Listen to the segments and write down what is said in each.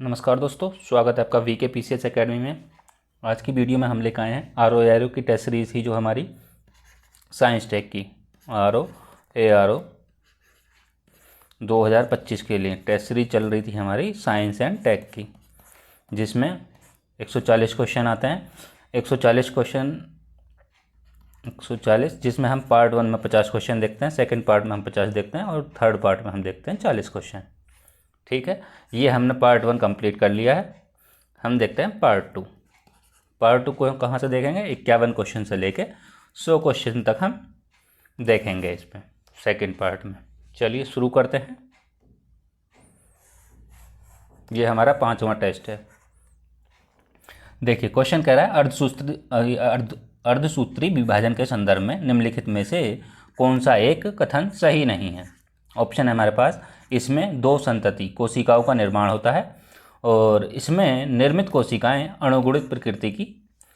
नमस्कार दोस्तों, स्वागत है आपका वीके पीसीएस एकेडमी में। आज की वीडियो में हम लेकर आए हैं आर ओ की टेस्ट सीरीज़ थी जो हमारी साइंस टेक की आर ओ 2025 के लिए टेस्ट सीरीज चल रही थी हमारी साइंस एंड टेक की, जिसमें 140 क्वेश्चन आते हैं। 140 जिसमें हम पार्ट 1 में 50 क्वेश्चन देखते हैं, सेकंड पार्ट में हम 50 देखते हैं और थर्ड पार्ट में हम देखते हैं 40 क्वेश्चन। ठीक है, ये हमने पार्ट 1 कंप्लीट कर लिया है। हम देखते हैं पार्ट 2। पार्ट 2 को कहाँ से देखेंगे? 51 क्वेश्चन से लेके 100 क्वेश्चन तक हम देखेंगे इसमें सेकंड पार्ट में। चलिए शुरू करते हैं। ये हमारा 5वां टेस्ट है। देखिए, क्वेश्चन कह रहा है अर्धसूत्री विभाजन के संदर्भ में निम्नलिखित में से कौन सा एक कथन सही नहीं है। ऑप्शन है हमारे पास, इसमें 2 संतति कोशिकाओं का निर्माण होता है और इसमें निर्मित कोशिकाएं अणुगुणित प्रकृति की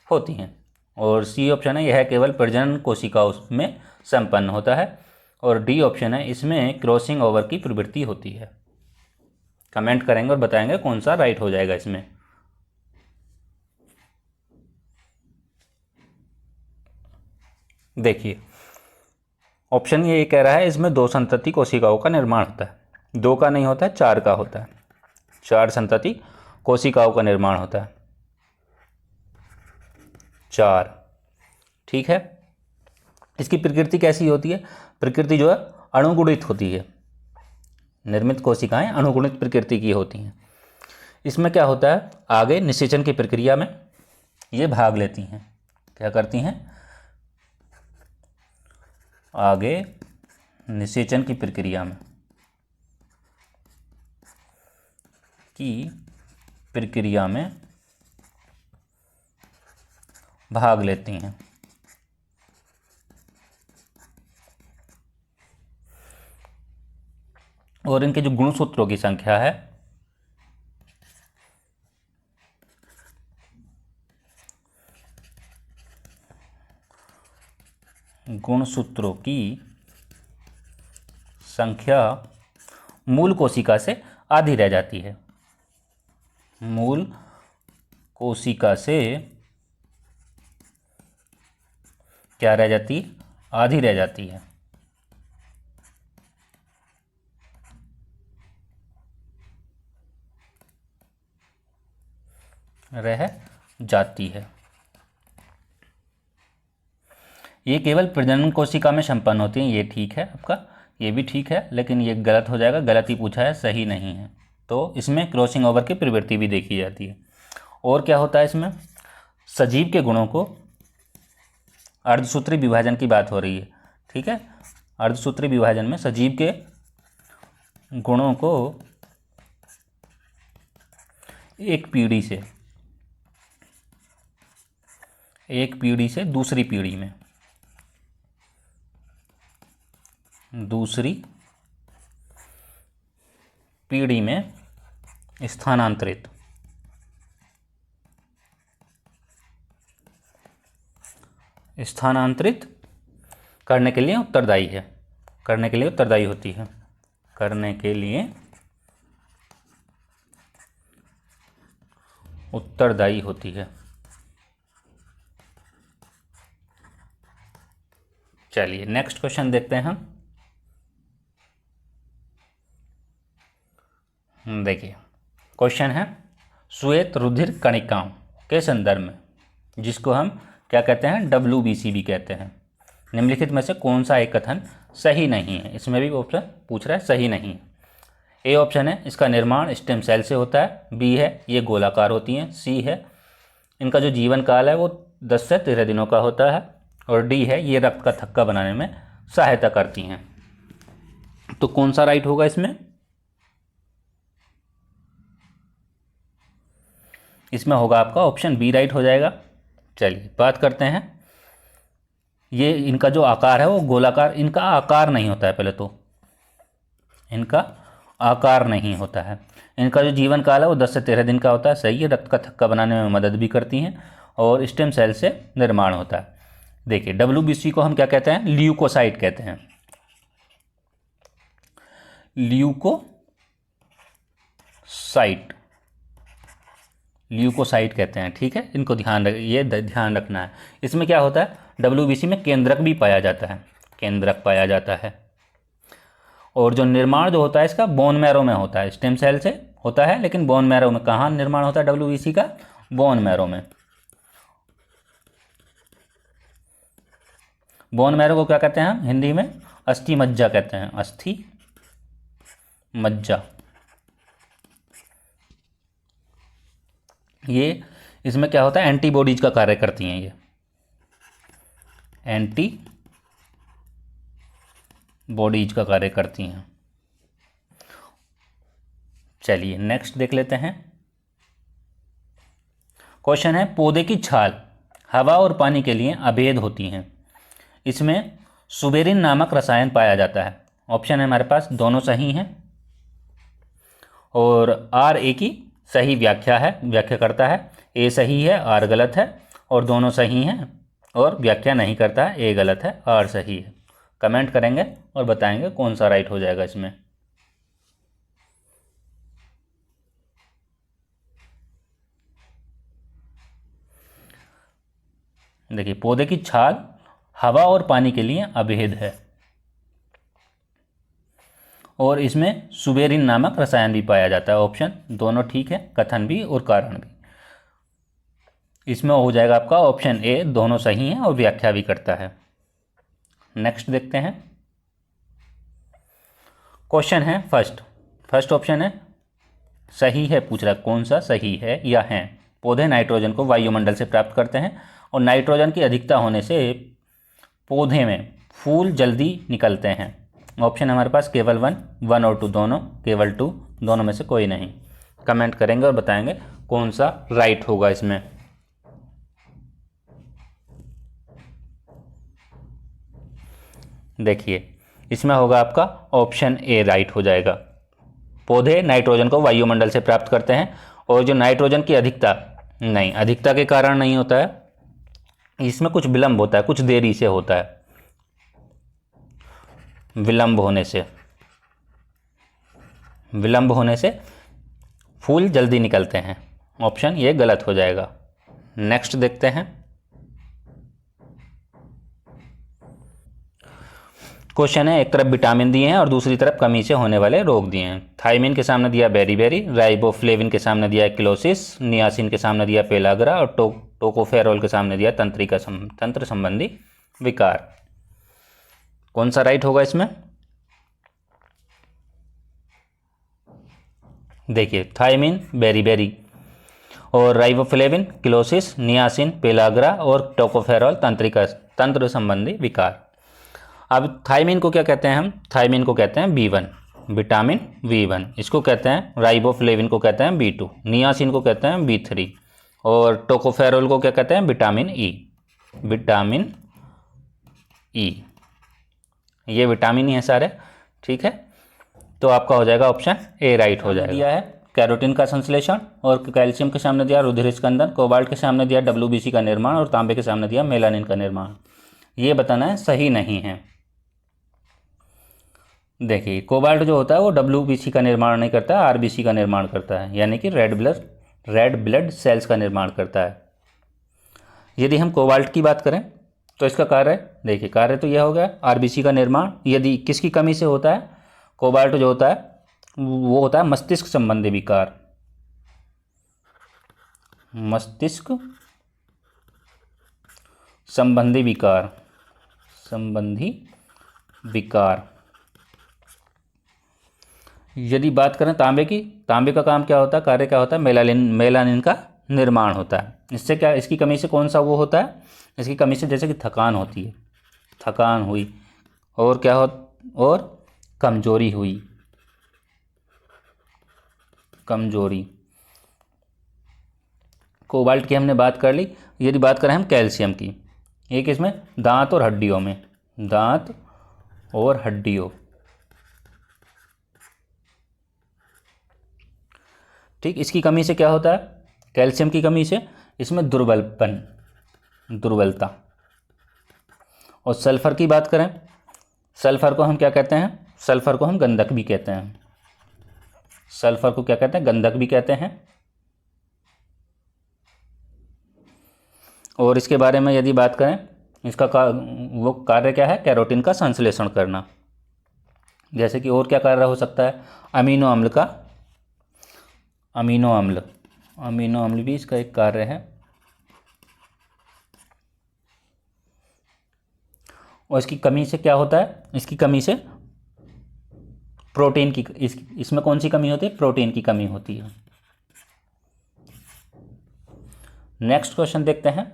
होती हैं। और सी ऑप्शन है, यह केवल प्रजनन कोशिकाओं में संपन्न होता है। और डी ऑप्शन है, इसमें क्रॉसिंग ओवर की प्रवृत्ति होती है। कमेंट करेंगे और बताएंगे कौन सा राइट हो जाएगा इसमें। देखिए, ऑप्शन ये कह रहा है इसमें 2 संतति कोशिकाओं का निर्माण होता है। 2 का नहीं होता है, 4 का होता है। 4 संतति कोशिकाओं का निर्माण होता है। 4, ठीक है। इसकी प्रकृति कैसी होती है? प्रकृति जो है अणुगुणित होती है। निर्मित कोशिकाएं अणुगुणित प्रकृति की होती हैं। इसमें क्या होता है, आगे निषेचन की प्रक्रिया में ये भाग लेती हैं। क्या करती हैं? आगे निषेचन की प्रक्रिया में भाग लेती हैं। और इनके जो गुणसूत्रों की संख्या है, गुणसूत्रों की संख्या मूल कोशिका से आधी रह जाती है। मूल कोशिका से क्या रह जाती है? आधी रह जाती है। रह जाती है। ये केवल प्रजनन कोशिका में संपन्न होती हैं। ये ठीक है आपका, ये भी ठीक है, लेकिन ये गलत हो जाएगा। गलत ही पूछा है, सही नहीं है। तो इसमें क्रॉसिंग ओवर की प्रवृत्ति भी देखी जाती है। और क्या होता है इसमें? सजीव के गुणों को, अर्धसूत्री विभाजन की बात हो रही है, ठीक है। अर्धसूत्री विभाजन में सजीव के गुणों को एक पीढ़ी से दूसरी पीढ़ी में स्थानांतरित करने के लिए उत्तरदायी है। करने के लिए उत्तरदायी होती है। करने के लिए उत्तरदायी होती है। चलिए नेक्स्ट क्वेश्चन देखते हैं हम। देखिए, क्वेश्चन है श्वेत रुधिर कणिकाओं के संदर्भ में, जिसको हम क्या कहते हैं? WBC भी कहते हैं। निम्नलिखित में से कौन सा एक कथन सही नहीं है? इसमें भी ऑप्शन पूछ रहा है, सही नहीं है। ए ऑप्शन है, इसका निर्माण स्टेम सेल से होता है। बी है, ये गोलाकार होती हैं। सी है, इनका जो जीवन काल है वो 10 से 13 दिनों का होता है। और डी है, ये रक्त का थक्का बनाने में सहायता करती हैं। तो कौन सा राइट होगा इसमें? इसमें होगा आपका ऑप्शन बी राइट हो जाएगा। चलिए बात करते हैं। ये इनका जो आकार है वो गोलाकार, इनका आकार नहीं होता है। पहले तो इनका आकार नहीं होता है। इनका जो जीवन काल है वो 10 से 13 दिन का होता है। सही है, रक्त का थक्का बनाने में मदद भी करती हैं और स्टेम सेल से निर्माण होता है। देखिए, WBC को हम क्या कहते हैं? ल्यूकोसाइट कहते हैं। ल्यूकोसाइट ल्यूकोसाइट कहते हैं। ठीक है, इनको ध्यान रखना है। इसमें क्या होता है, WBC में केंद्रक भी पाया जाता है, केंद्रक पाया जाता है। और जो निर्माण जो होता है इसका बोन मैरो में होता है, स्टेम सेल से होता है, लेकिन बोन मैरो में कहाँ निर्माण होता है WBC का, बोन मैरो में। बोन मैरो को क्या कहते हैं हम हिंदी में, अस्थि मज्जा कहते हैं, अस्थि मज्जा। ये इसमें क्या होता है, एंटीबॉडीज का कार्य करती हैं, ये एंटीबॉडीज का कार्य करती हैं। चलिए नेक्स्ट देख लेते हैं। क्वेश्चन है, पौधे की छाल हवा और पानी के लिए अभेद होती हैं, इसमें सुबेरिन नामक रसायन पाया जाता है। ऑप्शन है हमारे पास, दोनों सही हैं, और RA की सही व्याख्या करता है, A सही है, R गलत है, और दोनों सही हैं और व्याख्या नहीं करता है, A गलत है, R सही है। कमेंट करेंगे और बताएंगे कौन सा राइट हो जाएगा इसमें। देखिए, पौधे की छाल हवा और पानी के लिए अभेद है, और इसमें सुबेरिन नामक रसायन भी पाया जाता है। ऑप्शन दोनों ठीक है, कथन भी और कारण भी। इसमें हो जाएगा आपका ऑप्शन A, दोनों सही हैं और व्याख्या भी करता है। नेक्स्ट देखते हैं। क्वेश्चन है फर्स्ट ऑप्शन है सही है, पूछ रहा कौन सा सही है या है। पौधे नाइट्रोजन को वायुमंडल से प्राप्त करते हैं, और नाइट्रोजन की अधिकता होने से पौधे में फूल जल्दी निकलते हैं। ऑप्शन हमारे पास केवल 1 और 2, दोनों, केवल 2, दोनों में से कोई नहीं। कमेंट करेंगे और बताएंगे कौन सा राइट होगा इसमें। देखिए, इसमें होगा आपका ऑप्शन A राइट हो जाएगा। पौधे नाइट्रोजन को वायुमंडल से प्राप्त करते हैं, और जो नाइट्रोजन की अधिकता के कारण नहीं होता है, इसमें कुछ विलंब होता है, कुछ देरी से होता है, विलंब होने से फूल जल्दी निकलते हैं। ऑप्शन ये गलत हो जाएगा। नेक्स्ट देखते हैं। क्वेश्चन है, एक तरफ विटामिन दिए हैं और दूसरी तरफ कमी से होने वाले रोग दिए हैं। थायमिन के सामने दिया बेरीबेरी, राइबोफ्लेविन के सामने दिया किलोसिस, नियासिन के सामने दिया पेलाग्रा, और टोकोफेरोल के सामने दिया तंत्र संबंधी विकार। कौन सा राइट होगा इसमें? देखिए, थायमिन बेरीबेरी, और राइबोफ्लेविन किलोसिस, नियासिन पेलाग्रा, और टोकोफेरोल तंत्र संबंधी विकार। अब थायमिन को क्या कहते हैं हम? थायमिन को कहते हैं B1, विटामिन B1। इसको कहते हैं, राइबोफ्लेविन को कहते हैं B2, नियासिन को कहते हैं B3, और टोकोफेरोल को क्या कहते हैं? Vitamin E। ये विटामिन ही है सारे, ठीक है। तो आपका हो जाएगा ऑप्शन A राइट हो जाएगा। दिया है कैरोटीन का संश्लेषण, और कैल्शियम के सामने दिया रुधिर स्कंदन, कोबाल्ट के सामने दिया WBC का निर्माण, और तांबे के सामने दिया मेलानिन का निर्माण। ये बताना है सही नहीं है। देखिए, कोबाल्ट जो होता है वो WBC का निर्माण नहीं करता है, RBC का निर्माण करता है, यानी कि रेड ब्लड सेल्स का निर्माण करता है। यदि हम कोबाल्ट की बात करें तो इसका कार्य, देखिए कार्य तो यह हो गया RBC का निर्माण। यदि किसकी कमी से होता है? कोबाल्ट जो होता है वो होता है मस्तिष्क संबंधी विकार, मस्तिष्क संबंधी विकार। यदि बात करें तांबे की, तांबे का काम क्या होता है, कार्य क्या होता है? मेलानिन का निर्माण होता है। इससे क्या, इसकी कमी से कौन सा वो होता है? इसकी कमी से जैसे कि थकान होती है, थकान हुई, और क्या हो, और कमजोरी हुई, कोबाल्ट की हमने बात कर ली। यदि बात करें हम कैल्शियम की, एक इसमें दांत और हड्डियों, ठीक। इसकी कमी से क्या होता है? कैल्शियम की कमी से इसमें दुर्बलता। और सल्फर की बात करें, सल्फर को हम क्या कहते हैं? सल्फर को हम गंधक भी कहते हैं। और इसके बारे में यदि बात करें, इसका वो कार्य क्या है, कैरोटीन का संश्लेषण करना। जैसे कि और क्या कार्य हो सकता है, अमीनो अम्ल का, अमीनो अम्ल भी इसका एक कार्य है। और इसकी कमी से क्या होता है, इसकी कमी से प्रोटीन की, इसमें कौन सी कमी होती है, प्रोटीन की कमी होती है। नेक्स्ट क्वेश्चन देखते हैं।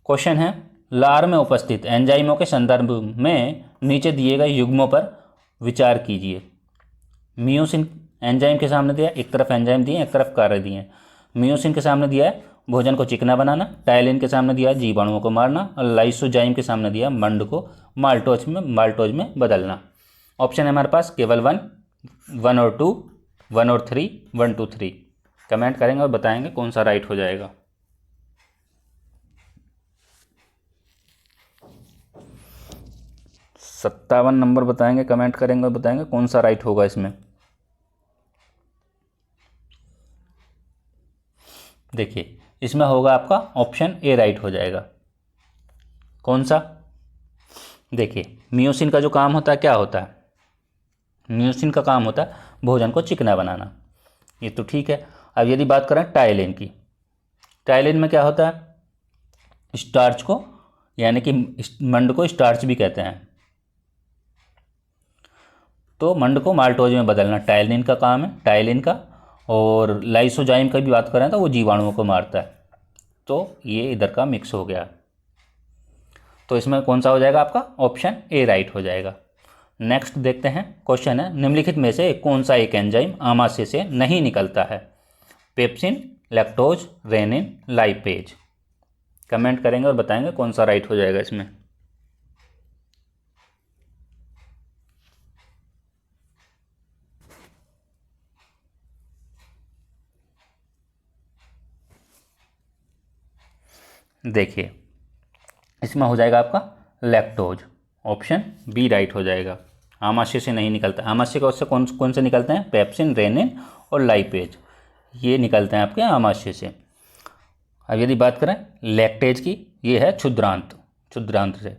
क्वेश्चन है, लार में उपस्थित एंजाइमों के संदर्भ में नीचे दिए गए युग्मों पर विचार कीजिए। मियोसिन एंजाइम के सामने दिया, एक तरफ एंजाइम दिए, एक तरफ कार्य दिए। मियोसिन के सामने दिया है भोजन को चिकना बनाना, टाइलिन के सामने दिया है जीवाणुओं को मारना, और लाइसोजाइम के सामने दिया मंड को माल्टोज में बदलना। ऑप्शन है हमारे पास केवल 1 और 2, 1 और 3, 1 2 3। कमेंट करेंगे और बताएंगे कौन सा राइट हो जाएगा। सत्तावन नंबर बताएंगे, कमेंट करेंगे और बताएंगे कौन सा राइट होगा इसमें। देखिए इसमें होगा आपका ऑप्शन ए राइट हो जाएगा। कौन सा, देखिए मियोसिन का जो काम होता है क्या होता है, मियोसिन का काम होता है भोजन को चिकना बनाना, ये तो ठीक है। अब यदि बात करें टाइलिन की, टाइलिन में क्या होता है, स्टार्च को, यानी कि मंड को स्टार्च भी कहते हैं, तो मंड को माल्टोज में बदलना टाइलिन का काम है, टाइलिन का। और लाइसोजाइम का भी बात करें तो वो जीवाणुओं को मारता है, तो ये इधर का मिक्स हो गया। तो इसमें कौन सा हो जाएगा आपका, ऑप्शन ए राइट हो जाएगा। नेक्स्ट देखते हैं। क्वेश्चन है, निम्नलिखित में से कौन सा एक एंजाइम आमाशय से नहीं निकलता है, pepsin, lactose, rennin, lipase. Comment करेंगे और बताएंगे कौन सा राइट हो जाएगा इसमें। देखिए इसमें हो जाएगा आपका लैक्टोज, ऑप्शन बी राइट हो जाएगा। आमाशय से नहीं निकलता, आमाशय का उससे कौन कौन से निकलते हैं, पेप्सिन, रेनिन और लाइपेज, ये निकलते हैं आपके आमाशय से। अब यदि बात करें लैक्टेज की, ये है क्षुद्रांत, क्षुद्रांत से।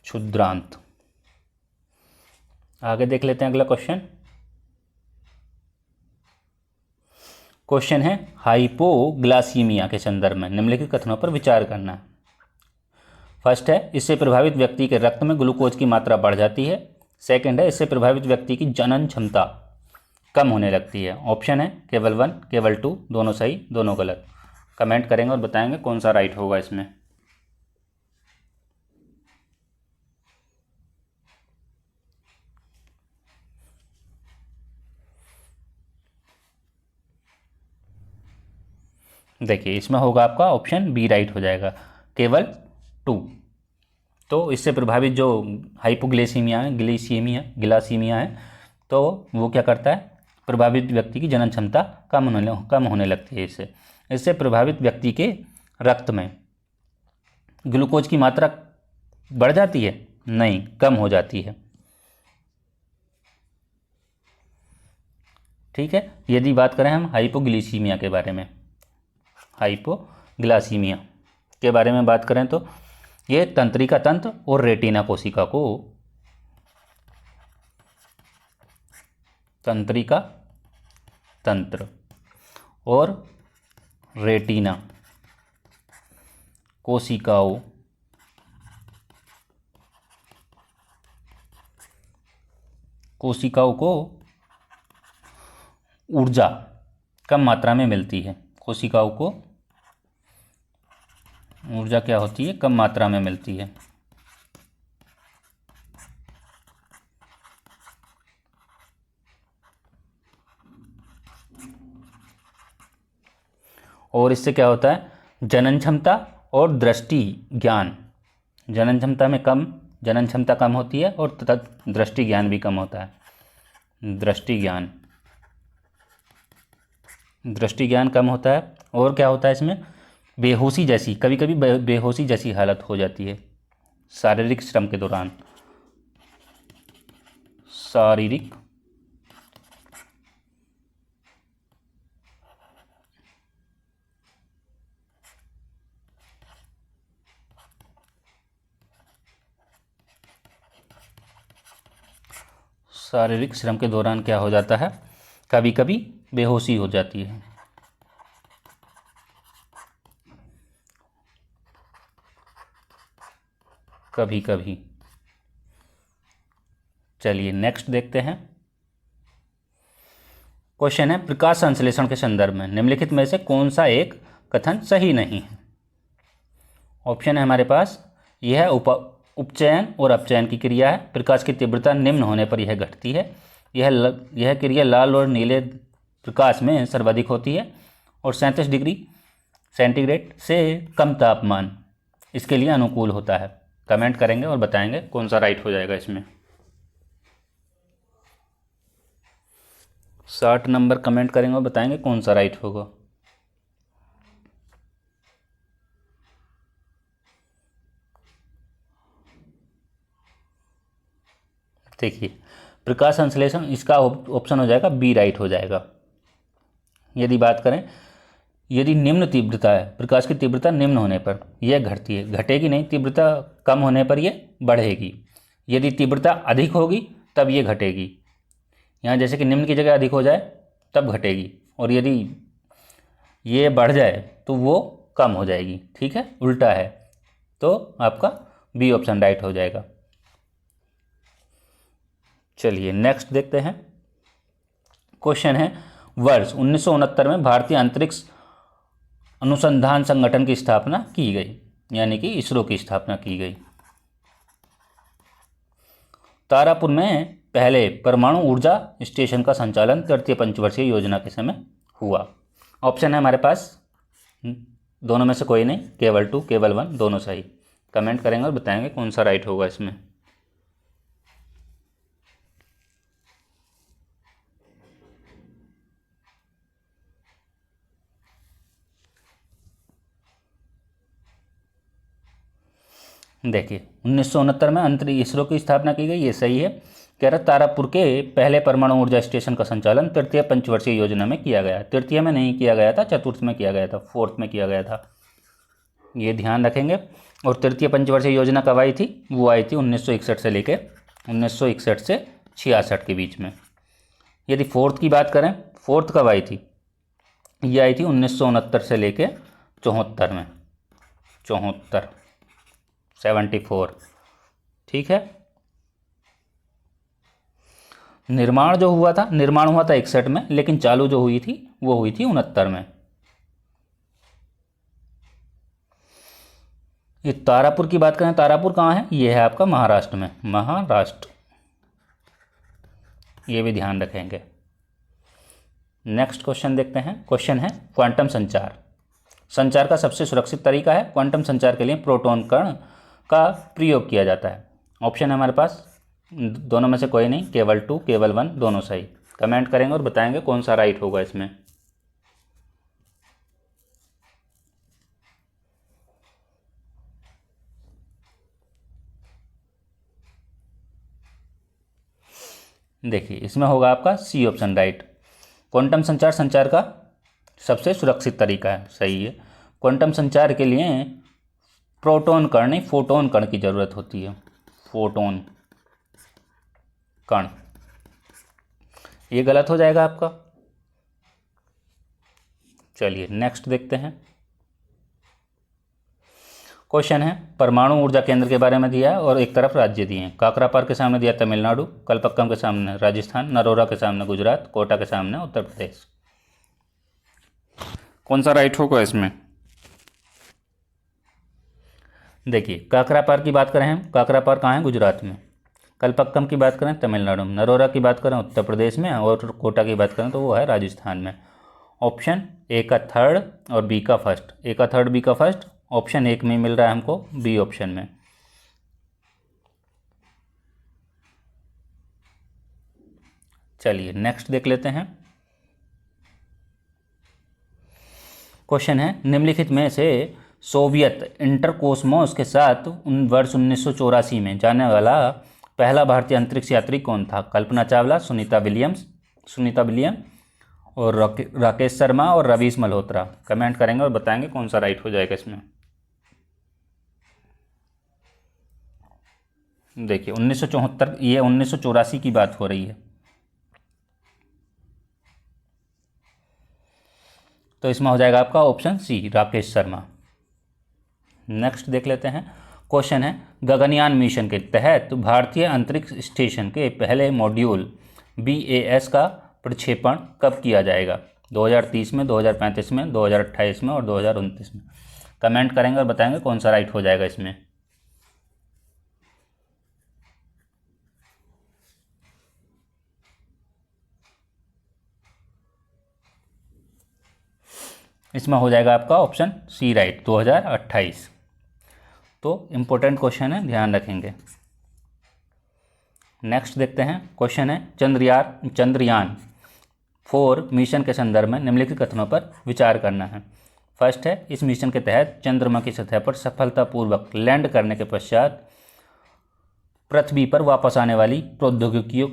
क्षुद्रांत। आगे देख लेते हैं अगला क्वेश्चन। क्वेश्चन है, हाइपोग्लासीमिया के संदर्भ में निम्नलिखित कथनों पर विचार करना। फर्स्ट है, इससे प्रभावित व्यक्ति के रक्त में ग्लूकोज की मात्रा बढ़ जाती है। सेकंड है, इससे प्रभावित व्यक्ति की जनन क्षमता कम होने लगती है। ऑप्शन है केवल 1, केवल 2, दोनों सही, दोनों गलत। कमेंट करेंगे और बताएंगे कौन सा राइट होगा इसमें। देखिए इसमें होगा आपका ऑप्शन बी राइट हो जाएगा, केवल 2। तो इससे प्रभावित जो हाइपोग्लाइसीमिया है, ग्लासीमिया है, तो वो क्या करता है, प्रभावित व्यक्ति की जनन क्षमता कम होने लगती है। इससे प्रभावित व्यक्ति के रक्त में ग्लूकोज की मात्रा बढ़ जाती है, नहीं, कम हो जाती है। ठीक है। यदि बात करें हम हाइपोग्लाइसीमिया के बारे में, हाइपोग्लासीमिया के बारे में बात करें तो ये तंत्रिका तंत्र और रेटिना कोशिका को, तंत्रिका तंत्र और रेटिना कोशिकाओं को ऊर्जा कम मात्रा में मिलती है। कोशिकाओं को ऊर्जा क्या होती है, कम मात्रा में मिलती है। और इससे क्या होता है, जनन क्षमता और दृष्टि ज्ञान, जनन क्षमता कम होती है और तथा दृष्टि ज्ञान भी कम होता है। दृष्टि ज्ञान कम होता है। और क्या होता है इसमें, बेहोशी जैसी, कभी कभी बेहोशी जैसी हालत हो जाती है शारीरिक श्रम के दौरान, शारीरिक शारीरिक श्रम के दौरान क्या हो जाता है? कभी कभी बेहोशी हो जाती है। कभी कभी। चलिए नेक्स्ट देखते हैं। क्वेश्चन है, प्रकाश संश्लेषण के संदर्भ में निम्नलिखित में से कौन सा एक कथन सही नहीं है? ऑप्शन है हमारे पास, यह है उपचयन और अपचयन की क्रिया है। प्रकाश की तीव्रता निम्न होने पर यह घटती है। यह क्रिया लाल और नीले प्रकाश में सर्वाधिक होती है और 37 डिग्री सेंटीग्रेड से कम तापमान इसके लिए अनुकूल होता है। कमेंट करेंगे और बताएंगे कौन सा राइट हो जाएगा इसमें। 60 नंबर कमेंट करेंगे और बताएंगे कौन सा राइट होगा। देखिए, प्रकाश संश्लेषण, इसका ऑप्शन हो जाएगा बी राइट हो जाएगा। यदि बात करें, यदि निम्न तीव्रता है, प्रकाश की तीव्रता निम्न होने पर यह घटती है, घटेगी नहीं, तीव्रता कम होने पर यह बढ़ेगी। यदि तीव्रता अधिक होगी तब ये घटेगी। यहाँ जैसे कि निम्न की जगह अधिक हो जाए तब घटेगी, और यदि ये बढ़ जाए तो वो कम हो जाएगी। ठीक है, उल्टा है, तो आपका बी ऑप्शन राइट हो जाएगा। चलिए नेक्स्ट देखते हैं। क्वेश्चन है, वर्ष 1969 में भारतीय अंतरिक्ष अनुसंधान संगठन की स्थापना की गई, यानी कि इसरो की स्थापना की गई। तारापुर में पहले परमाणु ऊर्जा स्टेशन का संचालन तृतीय पंचवर्षीय योजना के समय हुआ। ऑप्शन है हमारे पास, दोनों में से कोई नहीं, केवल 2, केवल 1, दोनों सही। कमेंट करेंगे और बताएंगे कौन सा राइट होगा इसमें। देखिए, 1969 में अंतरिक्ष इसरो की स्थापना की गई, ये सही है। कह रहा तारापुर के पहले परमाणु ऊर्जा स्टेशन का संचालन तृतीय पंचवर्षीय योजना में किया गया। तृतीय में नहीं किया गया था, चतुर्थ में किया गया था, फोर्थ में किया गया था, ये ध्यान रखेंगे। और तृतीय पंचवर्षीय योजना कब आई थी? वो आई थी 1961 से लेकर 1961 से 66 के बीच में। यदि फोर्थ की बात करें, फोर्थ कब आई थी? ये आई थी 1969 से लेकर 74 में, 74, 74। ठीक है। निर्माण जो हुआ था, निर्माण हुआ था 61 में, लेकिन चालू जो हुई थी वो हुई थी 69 में। ये तारापुर की बात करें, तारापुर कहाँ है? ये है आपका महाराष्ट्र में, महाराष्ट्र, ये भी ध्यान रखेंगे। नेक्स्ट क्वेश्चन देखते हैं। क्वेश्चन है, क्वांटम संचार। संचार का सबसे सुरक्षित तरीका है। क्वांटम संचार के लिए प्रोटॉन कण का प्रयोग किया जाता है। ऑप्शन है हमारे पास, दोनों में से कोई नहीं, केवल 2, केवल 1, दोनों सही। कमेंट करेंगे और बताएंगे कौन सा राइट होगा इसमें। देखिए, इसमें होगा आपका सी ऑप्शन राइट। क्वांटम संचार संचार का सबसे सुरक्षित तरीका है, सही है। क्वांटम संचार के लिए प्रोटॉन कण नहीं, फोटोन कण की जरूरत होती है, फोटोन कण। ये गलत हो जाएगा आपका। चलिए नेक्स्ट देखते हैं। क्वेश्चन है, परमाणु ऊर्जा केंद्र के बारे में दिया है और एक तरफ राज्य दिए हैं। काकरापार के सामने दिया तमिलनाडु, कलपक्कम के सामने राजस्थान, नरोरा के सामने गुजरात, कोटा के सामने उत्तर प्रदेश। कौन सा राइट होगा इसमें? देखिए, काकरापार की बात करें हम, काकरापार कहाँ है? गुजरात में। कलपक्कम की बात करें तमिलनाडु में, नरोरा की बात करें उत्तर प्रदेश में, और कोटा की बात करें तो वो है राजस्थान में। ऑप्शन ए का थर्ड और बी का फर्स्ट, ए का थर्ड बी का फर्स्ट, ऑप्शन एक में मिल रहा है हमको, बी ऑप्शन में। चलिए नेक्स्ट देख लेते हैं। क्वेश्चन है, निम्नलिखित में से सोवियत इंटरकोस्मोस के साथ वर्ष 1984 में जाने वाला पहला भारतीय अंतरिक्ष यात्री कौन था? कल्पना चावला, सुनीता विलियम और राकेश शर्मा और रवीश मल्होत्रा। कमेंट करेंगे और बताएंगे कौन सा राइट हो जाएगा इसमें। देखिए 1974, ये 1984 की बात हो रही है। तो इसमें हो जाएगा आपका option C, Rakesh Sharma. Next देख लेते हैं। क्वेश्चन है, गगनयान मिशन के तहत भारतीय अंतरिक्ष स्टेशन के पहले मॉड्यूल BAS का प्रक्षेपण कब किया जाएगा? 2030 में, 2035 में, 2028 में और 2029 में। कमेंट करेंगे और बताएंगे कौन सा राइट हो जाएगा इसमें। इसमें हो जाएगा आपका ऑप्शन सी राइट, 2028। तो इम्पोर्टेंट क्वेश्चन है, ध्यान रखेंगे। नेक्स्ट देखते हैं। क्वेश्चन है, चंद्रयान 4 मिशन के संदर्भ में निम्नलिखित कथनों पर विचार करना है। फर्स्ट है, इस मिशन के तहत चंद्रमा की सतह पर सफलतापूर्वक लैंड करने के पश्चात पृथ्वी पर वापस आने वाली प्रौद्योगिकियों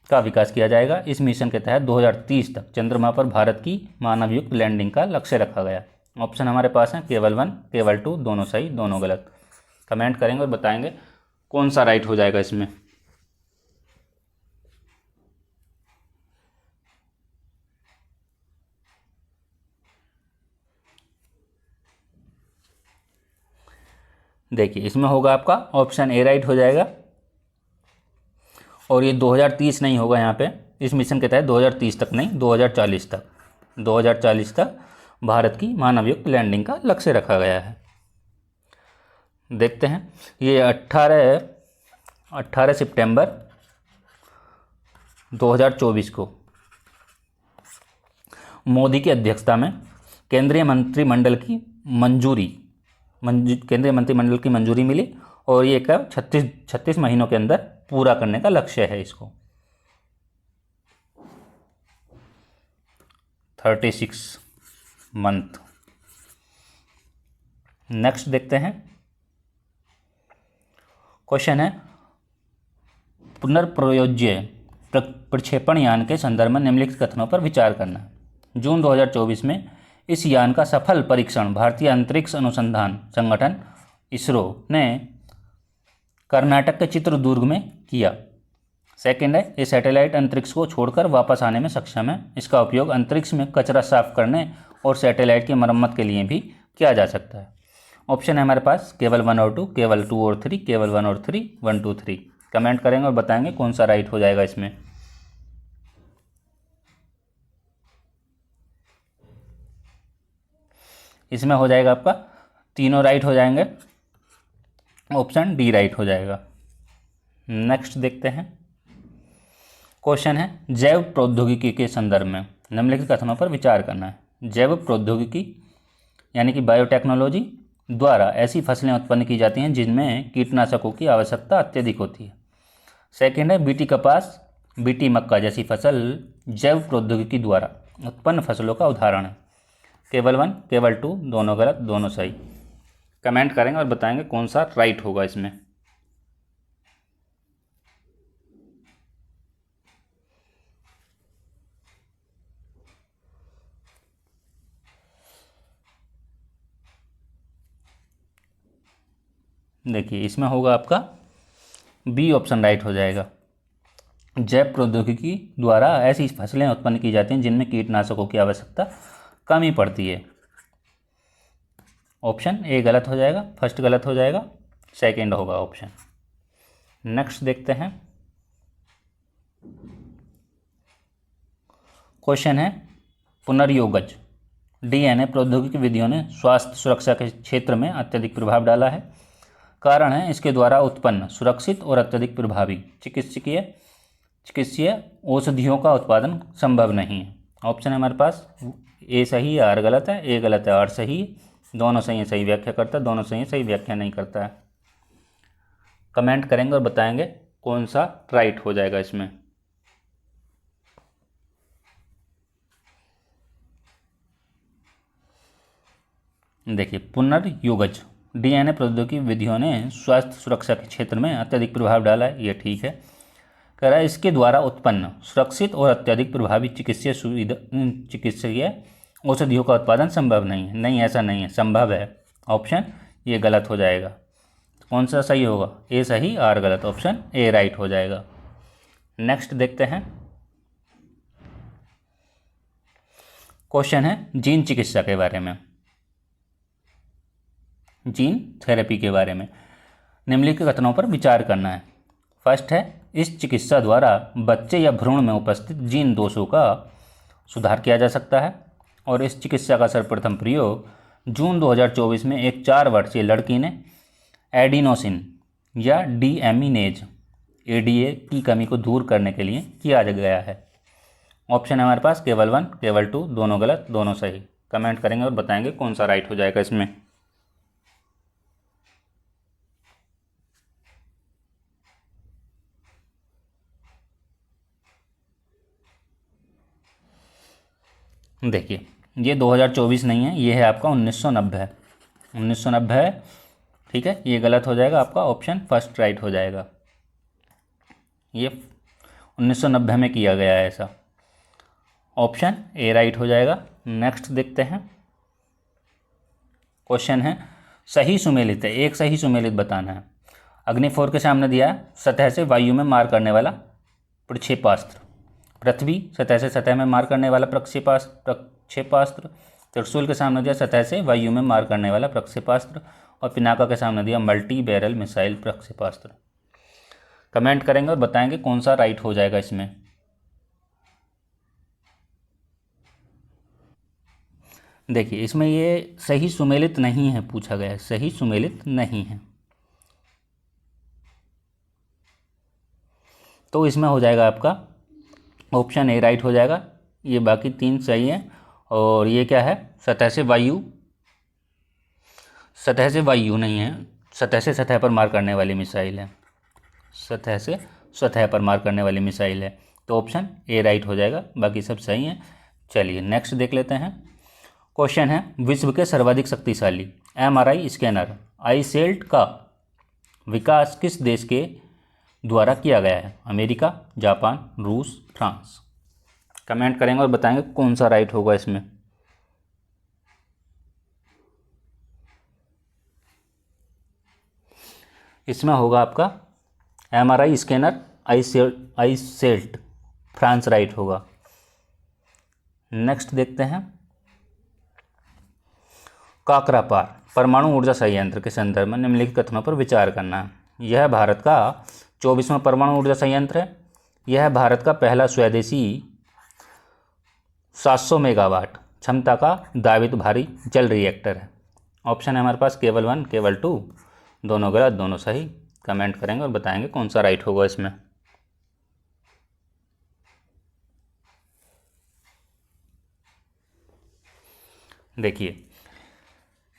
का विकास किया जाएगा। इस मिशन के तहत 2030 तक चंद्रमा पर भारत की मानवयुक्त लैंडिंग का लक्ष्य रखा गया। ऑप्शन हमारे पास हैं केवल 1, केवल 2, दोनों सही, दोनों गलत। कमेंट करेंगे और बताएंगे कौन सा राइट हो जाएगा इसमें। देखिए, इसमें होगा आपका ऑप्शन ए राइट हो जाएगा। और ये 2030 नहीं होगा यहाँ पे, इस मिशन के तहत 2030 तक नहीं, 2040 तक भारत की मानवयुक्त लैंडिंग का लक्ष्य रखा गया है। देखते हैं, ये 18 सितंबर 2024 को मोदी की अध्यक्षता में केंद्रीय मंत्रिमंडल की मंजूरी मिली और ये कब 36 महीनों के अंदर पूरा करने का लक्ष्य है इसको। 36 मंथ। नेक्स्ट देखते हैं। क्वेश्चन है, पुनर्प्रयोज्य प्रक्षेपण यान के संदर्भ में निम्नलिखित कथनों पर विचार करना है। जून 2024 में इस यान का सफल परीक्षण भारतीय अंतरिक्ष अनुसंधान संगठन इसरो ने कर्नाटक के चित्रदुर्ग में किया। सेकेंड है, ये सैटेलाइट अंतरिक्ष को छोड़कर वापस आने में सक्षम है। इसका उपयोग अंतरिक्ष में कचरा साफ करने और सैटेलाइट की मरम्मत के लिए भी किया जा सकता है। ऑप्शन है हमारे पास केवल 1 और 2, केवल 2 और 3, केवल 1 और 3, 1 2 3। कमेंट करेंगे और बताएंगे कौन सा राइट हो जाएगा इसमें। इसमें हो जाएगा आपका तीनों राइट हो जाएंगे, ऑप्शन डी राइट हो जाएगा। नेक्स्ट देखते हैं। क्वेश्चन है, जैव प्रौद्योगिकी के संदर्भ में निम्नलिखित कथनों पर विचार करना है। जैव प्रौद्योगिकी यानी कि बायोटेक्नोलॉजी द्वारा ऐसी फसलें उत्पन्न की जाती हैं जिनमें कीटनाशकों की आवश्यकता अत्यधिक होती है। सेकेंड है, बीटी कपास, बीटी मक्का जैसी फसल जैव प्रौद्योगिकी द्वारा उत्पन्न फसलों का उदाहरण है। केवल 1, केवल 2, दोनों गलत, दोनों सही। कमेंट करेंगे और बताएंगे कौन सा राइट होगा इसमें। देखिए, इसमें होगा आपका बी ऑप्शन राइट हो जाएगा। जैव प्रौद्योगिकी द्वारा ऐसी फसलें उत्पन्न की जाती हैं जिनमें कीटनाशकों की आवश्यकता कम ही पड़ती है। ऑप्शन ए गलत हो जाएगा, फर्स्ट गलत हो जाएगा, सेकंड होगा ऑप्शन। नेक्स्ट देखते हैं। क्वेश्चन है, पुनर्योगज डीएनए प्रौद्योगिकी विधियों ने स्वास्थ्य सुरक्षा के क्षेत्र में अत्यधिक प्रभाव डाला है। कारण है, इसके द्वारा उत्पन्न सुरक्षित और अत्यधिक प्रभावी चिकित्सीय औषधियों का उत्पादन संभव नहीं है। ऑप्शन है हमारे पास ए सही है, आर गलत है, ए गलत है, आर सही है, दोनों सही है, सही व्याख्या करता है, दोनों सही है, सही व्याख्या नहीं करता है। कमेंट करेंगे और बताएंगे कौन सा राइट हो जाएगा इसमें। देखिए, पुनर्योगज डीएनए प्रौद्योगिकी विधियों ने स्वास्थ्य सुरक्षा के क्षेत्र में अत्यधिक प्रभाव डाला है, ये ठीक है। कह रहा है, इसके द्वारा उत्पन्न सुरक्षित और अत्यधिक प्रभावी चिकित्सीय औषधियों का उत्पादन संभव नहीं है। नहीं, ऐसा नहीं है, संभव है। ऑप्शन ये गलत हो जाएगा। तो कौन सा सही होगा? ए सही, आर गलत, ऑप्शन ए राइट हो जाएगा। नेक्स्ट देखते हैं। क्वेश्चन है जीन चिकित्सा के बारे में, जीन थेरेपी के बारे में निम्नलिखित कथनों पर विचार करना है। फर्स्ट है, इस चिकित्सा द्वारा बच्चे या भ्रूण में उपस्थित जीन दोषों का सुधार किया जा सकता है। और इस चिकित्सा का सर्वप्रथम प्रयोग जून 2024 में एक 4 वर्षीय लड़की ने एडिनोसिन या डीएमिनेज एडीए की कमी को दूर करने के लिए किया गया है। ऑप्शन है हमारे पास केवल 1, केवल 2, दोनों गलत, दोनों सही। कमेंट करेंगे और बताएंगे कौन सा राइट हो जाएगा इसमें। देखिए, ये 2024 नहीं है, ये है आपका 1990 है, 1990 है, ठीक है। ये गलत हो जाएगा, आपका ऑप्शन फर्स्ट राइट हो जाएगा। ये 1990 में किया गया है ऐसा, ऑप्शन ए राइट हो जाएगा। नेक्स्ट देखते हैं। क्वेश्चन है सही सुमेलित है, एक सही सुमेलित बताना है। अग्नि 4 के सामने दिया है सतह से वायु में मार करने वाला प्रक्षेपास्त्र, पृथ्वी सतह से सतह में मार करने वाला प्रक्षेपास्त्र, त्रिशूल के सामने दिया सतह से वायु में मार करने वाला प्रक्षेपास्त्र, और पिनाका के सामने दिया मल्टी बैरल मिसाइल प्रक्षेपास्त्र। कमेंट करेंगे और बताएंगे कौन सा राइट हो जाएगा इसमें। देखिए, इसमें ये सही सुमेलित नहीं है पूछा गया है, सही सुमेलित नहीं है, तो इसमें हो जाएगा आपका ऑप्शन ए राइट हो जाएगा। ये बाकी 3 सही है। और ये क्या है, सतह से वायु, सतह से वायु नहीं है, सतह से सतह पर मार करने वाली मिसाइल है, सतह से सतह पर मार करने वाली मिसाइल है, तो ऑप्शन ए राइट हो जाएगा, बाकी सब सही हैं। चलिए नेक्स्ट देख लेते हैं। क्वेश्चन है विश्व के सर्वाधिक शक्तिशाली एमआरआई स्कैनर आईसेल्ट का विकास किस देश के द्वारा किया गया है? अमेरिका, जापान, रूस, फ्रांस। कमेंट करेंगे और बताएंगे कौन सा राइट होगा इसमें। इसमें होगा आपका एमआरआई स्कैनर आईसेल्ट, फ्रांस राइट होगा। नेक्स्ट देखते हैं। काकरापार परमाणु ऊर्जा संयंत्र के संदर्भ में निम्नलिखित कथनों पर विचार करना है। यह भारत का 24वां परमाणु ऊर्जा संयंत्र है। यह भारत का पहला स्वदेशी 700 मेगावाट क्षमता का दावित भारी जल रिएक्टर है। ऑप्शन है हमारे पास केवल 1, केवल 2, दोनों गलत, दोनों सही। कमेंट करेंगे और बताएंगे कौन सा राइट होगा इसमें। देखिए,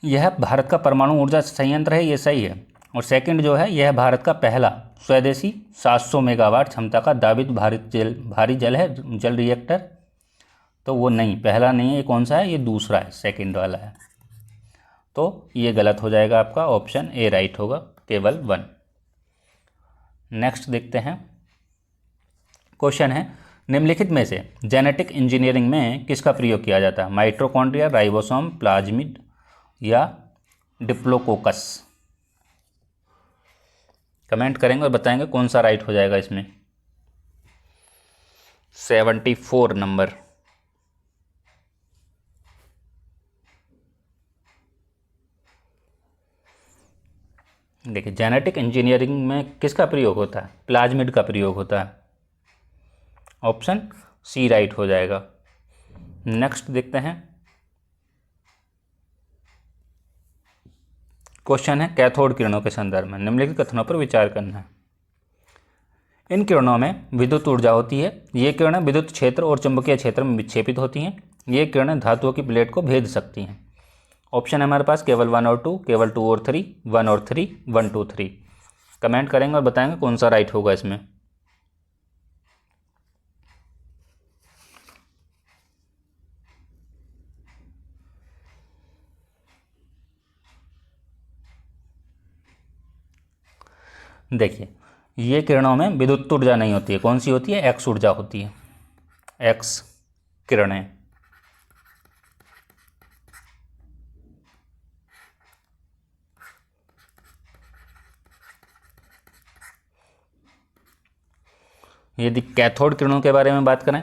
यह भारत का परमाणु ऊर्जा संयंत्र है, ये सही है। और सेकंड जो है, यह भारत का पहला स्वदेशी 700 मेगावाट क्षमता का दावित भारी जल रिएक्टर, तो वो नहीं, पहला नहीं है। ये कौन सा है? ये दूसरा है, सेकंड वाला है, तो ये गलत हो जाएगा आपका, ऑप्शन ए राइट होगा, केवल 1। नेक्स्ट देखते हैं। क्वेश्चन है निम्नलिखित में से जेनेटिक इंजीनियरिंग में किसका प्रयोग किया जाता है? माइटोकॉन्ड्रिया, राइबोसोम, प्लाज्मिड या डिप्लोकोकस। कमेंट करेंगे और बताएंगे कौन सा राइट हो जाएगा इसमें। 74 नंबर। देखिए, जेनेटिक इंजीनियरिंग में किसका प्रयोग होता है? प्लाज्मिड का प्रयोग होता है, ऑप्शन सी राइट हो जाएगा। नेक्स्ट देखते हैं। क्वेश्चन है कैथोड किरणों के संदर्भ में निम्नलिखित कथनों पर विचार करना है। इन किरणों में विद्युत ऊर्जा होती है। ये किरणें विद्युत क्षेत्र और चुंबकीय क्षेत्र में विक्षेपित होती हैं। ये किरणें धातुओं की प्लेट को भेद सकती हैं। ऑप्शन है हमारे पास केवल 1 और 2, केवल 2 और 3, 1 और 3, 1, 2, 3। कमेंट करेंगे और बताएंगे कौन सा राइट होगा इसमें। देखिए, ये किरणों में विद्युत ऊर्जा नहीं होती है। कौन सी होती है? एक्स ऊर्जा होती है, एक्स किरणें। यदि कैथोड किरणों के बारे में बात करें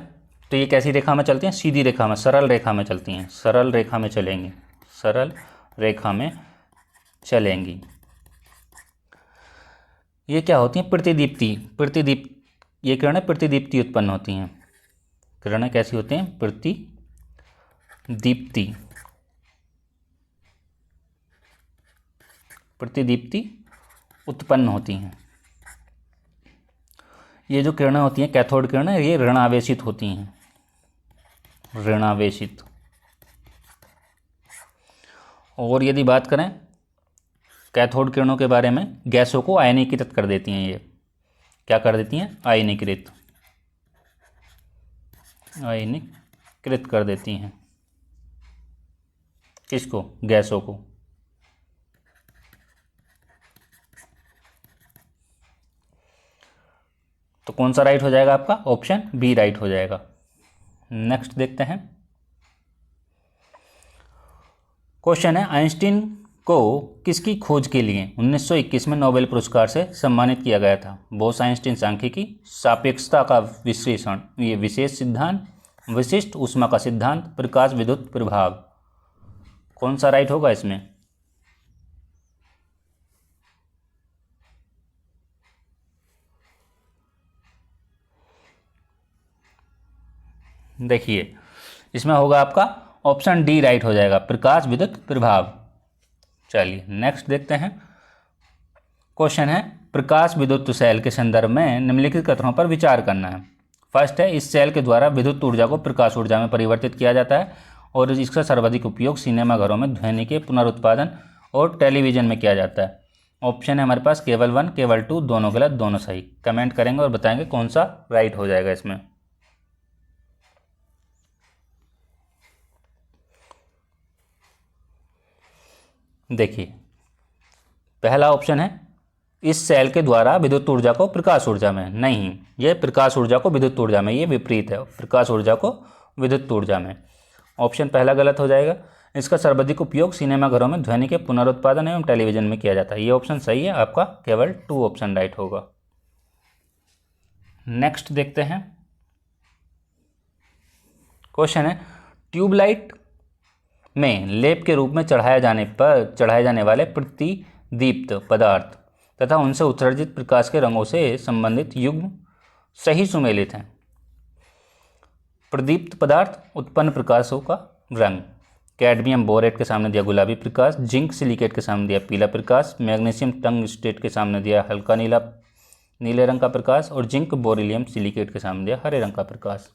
तो ये कैसी रेखा में चलती हैं? सीधी रेखा में, सरल रेखा में चलती हैं, सरल रेखा में चलेंगी, सरल रेखा में चलेंगी। ये क्या होती हैं? प्रतिदीप्ति, ये किरणें प्रतिदीप्ति उत्पन्न होती हैं। किरणें कैसी होती हैं? प्रतिदीप्ति उत्पन्न होती हैं। ये जो किरणें होती हैं कैथोड किरणें, ये ऋणावेशित होती हैं, ऋणावेशित। और यदि बात करें कैथोड किरणों के बारे में, गैसों को आयनीकृत कर देती हैं। ये क्या कर देती हैं? आयनीकृत कर देती हैं। किसको? गैसों को। तो कौन सा राइट हो जाएगा आपका? ऑप्शन बी राइट हो जाएगा। नेक्स्ट देखते हैं। क्वेश्चन है, आइंस्टीन को किसकी खोज के लिए 1921 में नोबेल पुरस्कार से सम्मानित किया गया था? बोस आइंस्टीन सांख्यिकी, सापेक्षता का विश्लेषण, ये विशेष सिद्धांत, विशिष्ट ऊष्मा का सिद्धांत, प्रकाश विद्युत प्रभाव। कौन सा राइट होगा इसमें? देखिए इसमें होगा आपका ऑप्शन डी राइट हो जाएगा, प्रकाश विद्युत प्रभाव। चलिए नेक्स्ट देखते हैं। क्वेश्चन है, प्रकाश विद्युत सेल के संदर्भ में निम्नलिखित कथनों पर विचार करना है। फर्स्ट है, इस सेल के द्वारा विद्युत ऊर्जा को प्रकाश ऊर्जा में परिवर्तित किया जाता है और इसका सर्वाधिक उपयोग सिनेमा घरों में ध्वनि के पुनरुत्पादन और टेलीविजन में किया जाता है। ऑप्शन है हमारे पास केवल 1, केवल 2, दोनों गलत, दोनों सही। कमेंट करेंगे और बताएंगे कौन सा राइट हो जाएगा इसमें। देखिए पहला ऑप्शन है, इस सेल के द्वारा विद्युत ऊर्जा को प्रकाश ऊर्जा में, नहीं, ये प्रकाश ऊर्जा को विद्युत ऊर्जा में, ये विपरीत है, प्रकाश ऊर्जा को विद्युत ऊर्जा में। ऑप्शन पहला गलत हो जाएगा। इसका सर्वाधिक उपयोग सिनेमा घरों में ध्वनि के पुनरुत्पादन एवं टेलीविजन में किया जाता है, ये ऑप्शन सही है आपका, केवल 2 ऑप्शन राइट होगा। नेक्स्ट देखते हैं। क्वेश्चन है, ट्यूबलाइट में लेप के रूप में चढ़ाए जाने वाले प्रतिदीप्त पदार्थ तथा उनसे उत्सर्जित प्रकाश के रंगों से संबंधित युग्म सही सुमेलित हैं। प्रदीप्त पदार्थ, उत्पन्न प्रकाशों का रंग। कैडमियम बोरेट के सामने दिया गुलाबी प्रकाश, जिंक सिलिकेट के सामने दिया पीला प्रकाश, मैग्नीशियम टंगस्टेट के सामने दिया हल्का नीले रंग का प्रकाश और जिंक बोरिलियम सिलिकेट के सामने दिया हरे रंग का प्रकाश।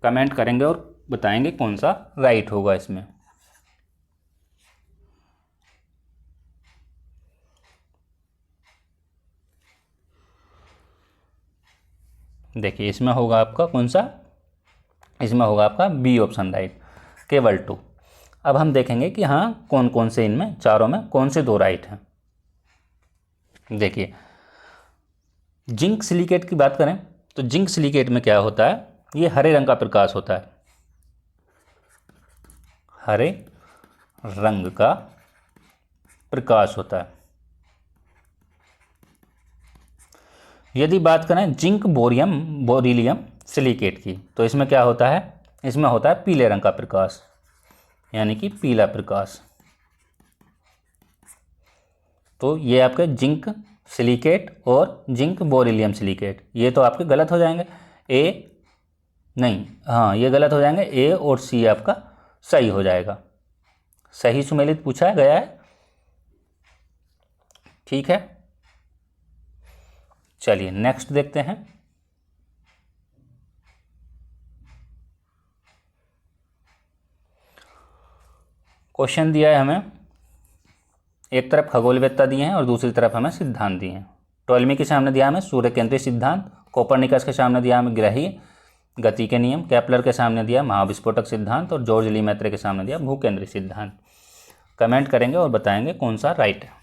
कमेंट करेंगे और बताएंगे कौन सा राइट होगा इसमें। देखिए इसमें होगा आपका कौन सा? इसमें होगा आपका बी ऑप्शन राइट, केवल 2। अब हम देखेंगे कि हाँ कौन कौन से इनमें चारों में कौन से 2 राइट हैं। देखिए जिंक सिलिकेट की बात करें तो जिंक सिलिकेट में क्या होता है? ये हरे रंग का प्रकाश होता है, हरे रंग का प्रकाश होता है। यदि बात करें जिंक बोरिलियम सिलिकेट की तो इसमें क्या होता है? इसमें होता है पीले रंग का प्रकाश, यानी कि पीला प्रकाश। तो ये आपके जिंक सिलिकेट और जिंक बोरिलियम सिलिकेट, ये तो आपके गलत हो जाएंगे। ए नहीं, हाँ ये गलत हो जाएंगे, ए और सी आपका सही हो जाएगा। सही सुमेलित पूछा गया है, ठीक है। चलिए नेक्स्ट देखते हैं। क्वेश्चन दिया है हमें, एक तरफ खगोलवेत्ता दिए हैं और दूसरी तरफ हमें सिद्धांत दिए हैं। टोलेमी के सामने दिया हमें सूर्य केंद्रीय सिद्धांत, कोपरनिकस के सामने दिया हमें ग्रहीय गति के नियम, केपलर के सामने दिया महाविस्फोटक सिद्धांत और जॉर्ज लीमेत्रे के सामने दिया भूकेंद्रीय सिद्धांत। कमेंट करेंगे और बताएंगे कौन सा राइट है।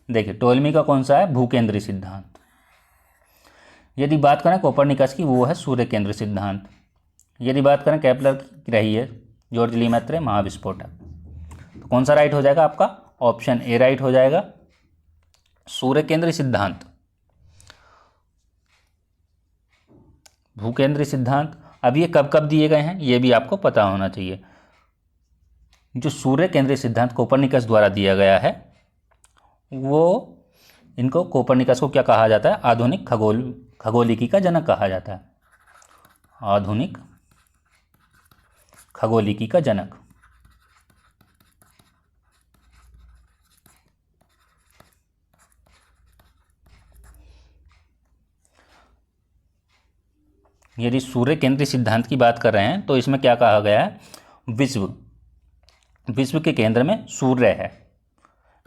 देखिए टोलेमी का कौन सा है? भूकेंद्रीय सिद्धांत। यदि बात करें कोपरनिकस की, वो है सूर्य केंद्र सिद्धांत। यदि बात करें केपलर की, रही है जॉर्ज ली मैत्रे महाविस्फोटक। तो कौन सा राइट हो जाएगा आपका? ऑप्शन ए राइट हो जाएगा, सूर्य केंद्रीय सिद्धांत। भूकेंद्रीय सिद्धांत, अब ये कब कब दिए गए हैं ये भी आपको पता होना चाहिए। जो सूर्य केंद्रीय सिद्धांत कोपरनिकस द्वारा दिया गया है, वो इनको कोपरनिकस को क्या कहा जाता है? आधुनिक खगोलिकी का जनक कहा जाता है। आधुनिक खगोलिकी का जनक। यदि सूर्य केंद्रीय सिद्धांत की बात कर रहे हैं तो इसमें क्या कहा गया है? विश्व के केंद्र में सूर्य है।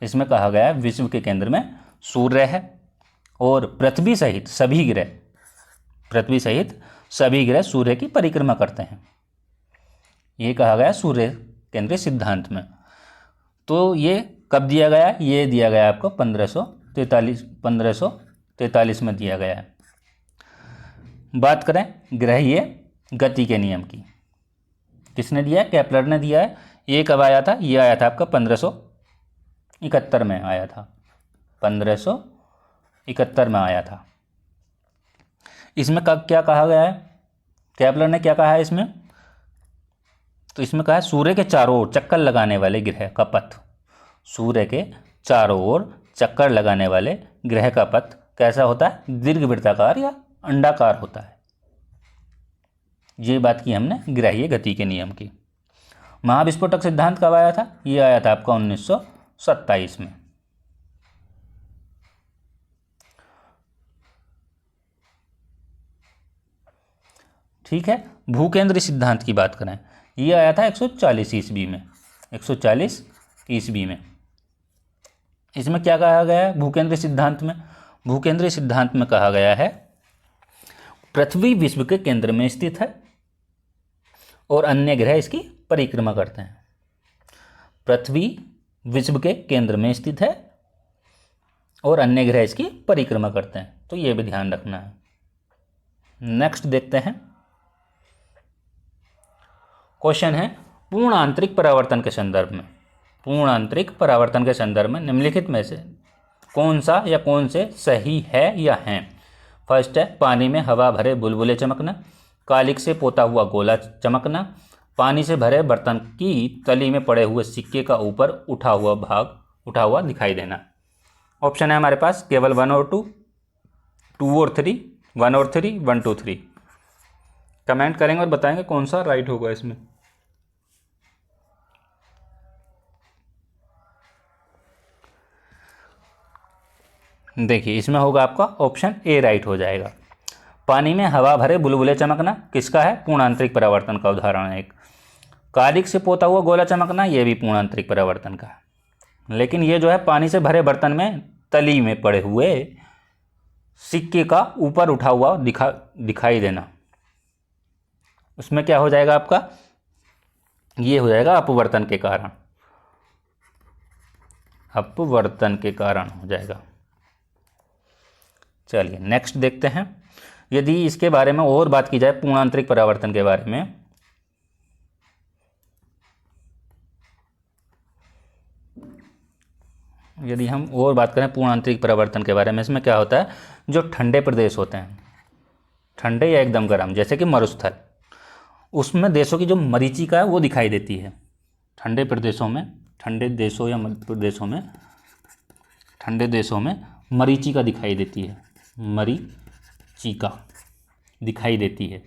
इसमें कहा गया है विश्व के केंद्र में सूर्य है और पृथ्वी सहित सभी ग्रह सूर्य की परिक्रमा करते हैं। ये कहा गया सूर्य केंद्रीय सिद्धांत में। तो ये कब दिया गया? ये दिया गया आपको 1543 में दिया गया है। बात करें ग्रहीय गति के नियम की, किसने दिया है? केपलर ने दिया है। ये कब आया था? ये आया था आपका 1571 में आया था। 1571 में आया था। इसमें कब क्या कहा गया है? केपलर ने क्या कहा है इसमें? तो इसमें कहा है सूर्य के चारों ओर चक्कर लगाने वाले ग्रह का पथ, सूर्य के चारों ओर चक्कर लगाने वाले ग्रह का पथ कैसा होता है? दीर्घवृत्ताकार या अंडाकार होता है। ये बात की हमने ग्रहीय गति के नियम की। महाविस्फोटक सिद्धांत कब आया था? ये आया था आपका 1927 में। ठीक है। भूकेंद्रीय सिद्धांत की बात करें, ये आया था 140 ईस्वी में। 140 ईस्वी में। इसमें क्या कहा गया है भूकेंद्रीय सिद्धांत में? भूकेंद्रीय सिद्धांत में कहा गया है पृथ्वी विश्व के केंद्र में स्थित है और अन्य ग्रह इसकी परिक्रमा करते हैं। पृथ्वी विश्व के केंद्र में स्थित है और अन्य ग्रह इसकी परिक्रमा करते हैं, तो ये भी ध्यान रखना है। नेक्स्ट देखते हैं। क्वेश्चन है पूर्ण आंतरिक परावर्तन के संदर्भ में निम्नलिखित में से कौन सा या कौन से सही है या हैं? फर्स्ट है पानी में हवा भरे बुलबुले चमकना, कालिक से पोता हुआ गोला चमकना, पानी से भरे बर्तन की तली में पड़े हुए सिक्के का ऊपर उठा हुआ दिखाई देना। ऑप्शन है हमारे पास केवल 1 और 2, 2 और 3, 1 और 3, 1 2 3। कमेंट करेंगे और बताएंगे कौन सा राइट होगा इसमें। देखिए इसमें होगा आपका ऑप्शन ए राइट हो जाएगा। पानी में हवा भरे बुलबुले चमकना किसका है? पूर्ण आंतरिक परावर्तन का उदाहरण है एक। कालिक से पोता हुआ गोला चमकना ये भी पूर्ण आंतरिक परावर्तन का है। लेकिन ये जो है पानी से भरे बर्तन में तली में पड़े हुए सिक्के का ऊपर उठा हुआ दिखाई देना, उसमें क्या हो जाएगा आपका? ये हो जाएगा अपवर्तन के कारण हो जाएगा। चलिए नेक्स्ट देखते हैं। यदि इसके बारे में और बात की जाए पूर्ण आंतरिक परावर्तन के बारे में, यदि हम और बात करें पूर्ण आंतरिक परावर्तन के बारे में, इसमें क्या होता है? जो ठंडे प्रदेश होते हैं, ठंडे या एकदम गर्म, जैसे कि मरुस्थल, उसमें देशों की जो मरीचिका है वो दिखाई देती है। ठंडे देशों में मरीचिका दिखाई देती है, मरीचिका दिखाई देती है।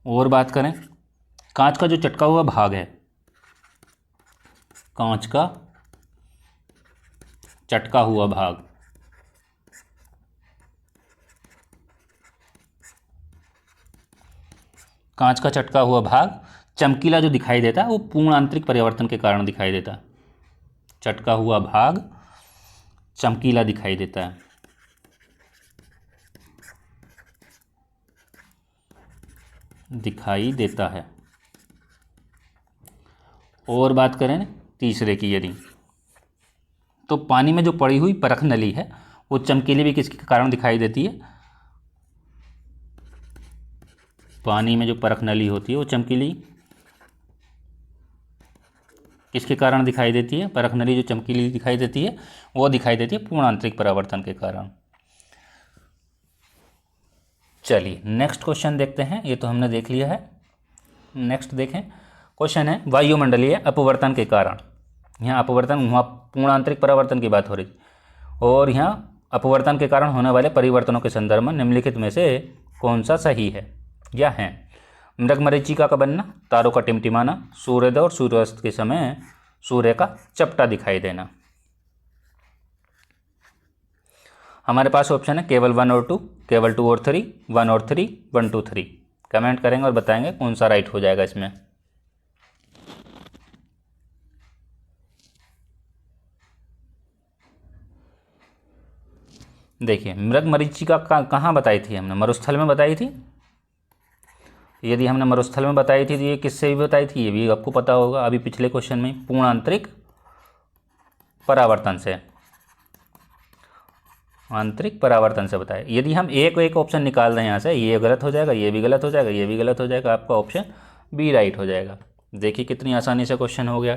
और बात करें कांच का जो चटका हुआ भाग है, कांच का चटका हुआ भाग, कांच का चटका हुआ भाग चमकीला जो दिखाई देता है वो पूर्ण आंतरिक परिवर्तन के कारण दिखाई देता है। चटका हुआ भाग चमकीला दिखाई देता है। और बात करें तीसरे की, यदि तो पानी में जो पड़ी हुई परख नली है वो चमकीली भी किसके कारण दिखाई देती है? पानी में जो परख नली होती है वो चमकीली किसके कारण दिखाई देती है? परख नली जो चमकीली दिखाई देती है वो दिखाई देती है पूर्ण आंतरिक परावर्तन के कारण। चलिए नेक्स्ट क्वेश्चन देखते हैं, ये तो हमने देख लिया है। नेक्स्ट देखें, क्वेश्चन है वायुमंडलीय अपवर्तन के कारण। यहाँ अपवर्तन, वहाँ पूर्ण आंतरिक परावर्तन की बात हो रही, और यहाँ अपवर्तन के कारण होने वाले परिवर्तनों के संदर्भ में निम्नलिखित में से कौन सा सही है या है? मृगमरीचिका का बनना, तारों का टिमटिमाना, सूर्योदय और सूर्यास्त के समय सूर्य का चपटा दिखाई देना। हमारे पास ऑप्शन है केवल 1 और 2, केवल 2 और 3, 1 और 3, 1 2 3। कमेंट करेंगे और बताएंगे कौन सा राइट हो जाएगा इसमें। देखिए मृगमरीचिका कहाँ बताई थी हमने? मरुस्थल में बताई थी। यदि हमने मरुस्थल में बताई थी तो ये किससे भी बताई थी? ये भी आपको पता होगा, अभी पिछले क्वेश्चन में पूर्ण आंतरिक परावर्तन से, आंतरिक परावर्तन से बताया। यदि हम एक ऑप्शन निकाल दें यहाँ से, ये गलत हो जाएगा, ये भी गलत हो जाएगा, ये भी गलत हो जाएगा, आपका ऑप्शन बी राइट हो जाएगा। देखिए कितनी आसानी से क्वेश्चन हो गया।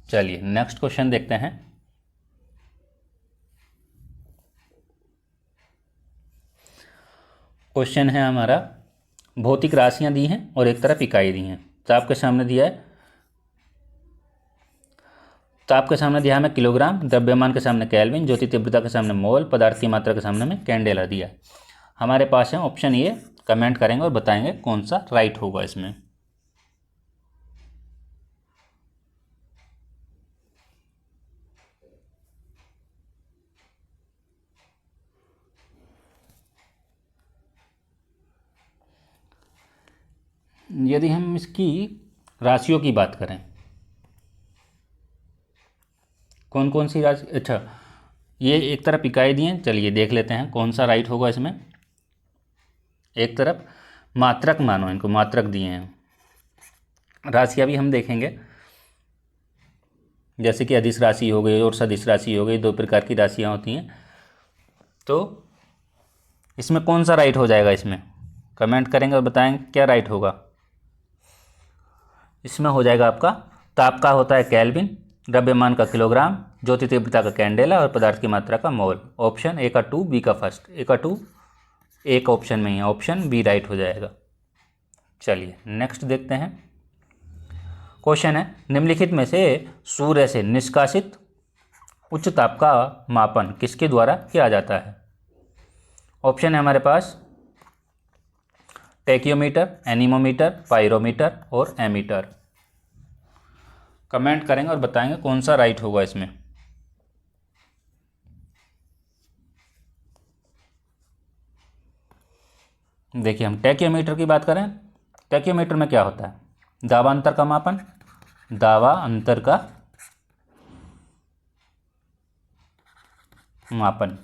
चलिए नेक्स्ट क्वेश्चन देखते हैं। क्वेश्चन है हमारा, भौतिक राशियां दी हैं और एक तरफ इकाई दी हैं। तो आपके सामने दिया है, तो आपके सामने दिया है किलोग्राम, द्रव्यमान के सामने केल्विन, ज्योति तीव्रता के सामने मोल, पदार्थ की मात्रा के सामने में कैंडेला दिया है। हमारे पास है ऑप्शन ए। कमेंट करेंगे और बताएंगे कौन सा राइट होगा इसमें। यदि हम इसकी राशियों की बात करें, कौन कौन सी राशि, अच्छा ये एक तरफ इकाई दी है, चलिए देख लेते हैं कौन सा राइट होगा इसमें। एक तरफ मात्रक मानो, इनको मात्रक दिए हैं। राशियाँ भी हम देखेंगे, जैसे कि अधिस राशि हो गई और सदिश राशि हो गई, 2 प्रकार की राशियाँ होती हैं। तो इसमें कौन सा राइट हो जाएगा इसमें? कमेंट करेंगे और बताएंगे क्या राइट होगा। इसमें हो जाएगा आपका ताप का होता है केल्विन, द्रव्यमान का किलोग्राम, ज्योति तीव्रता का कैंडेला और पदार्थ की मात्रा का मोल। ऑप्शन ए का 2, बी का फर्स्ट। ए का 2 एक ऑप्शन में ही है, ऑप्शन बी राइट हो जाएगा। चलिए नेक्स्ट देखते हैं। क्वेश्चन है, निम्नलिखित में से सूर्य से निष्कासित उच्च ताप का मापन किसके द्वारा किया जाता है? ऑप्शन है हमारे पास टेक्योमीटर, एनीमोमीटर, पायरोमीटर और एमीटर। कमेंट करेंगे और बताएंगे कौन सा राइट होगा इसमें। देखिए हम टेक्योमीटर की बात करें, टेक्योमीटर में क्या होता है? दावा अंतर का मापन, दावा अंतर का मापन।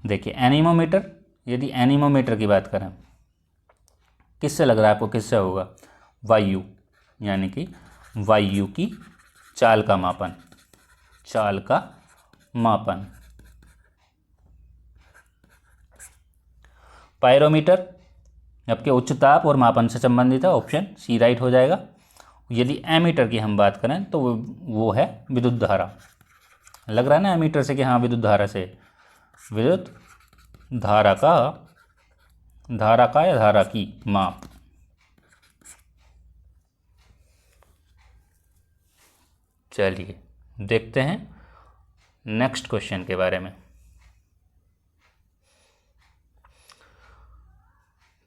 देखिए एनीमोमीटर, यदि एनीमोमीटर की बात करें, किससे लग रहा है आपको, किससे होगा? वायु, यानी कि वायु की चाल का मापन, चाल का मापन। पायरोमीटर आपके उच्च ताप और मापन से संबंधित है, ऑप्शन सी राइट हो जाएगा। यदि एमीटर की हम बात करें तो वो है विद्युत धारा। लग रहा है ना एमीटर से कि हाँ विद्युत धारा से, विद्युत धारा का या धारा की माप। चलिए देखते हैं नेक्स्ट क्वेश्चन के बारे में।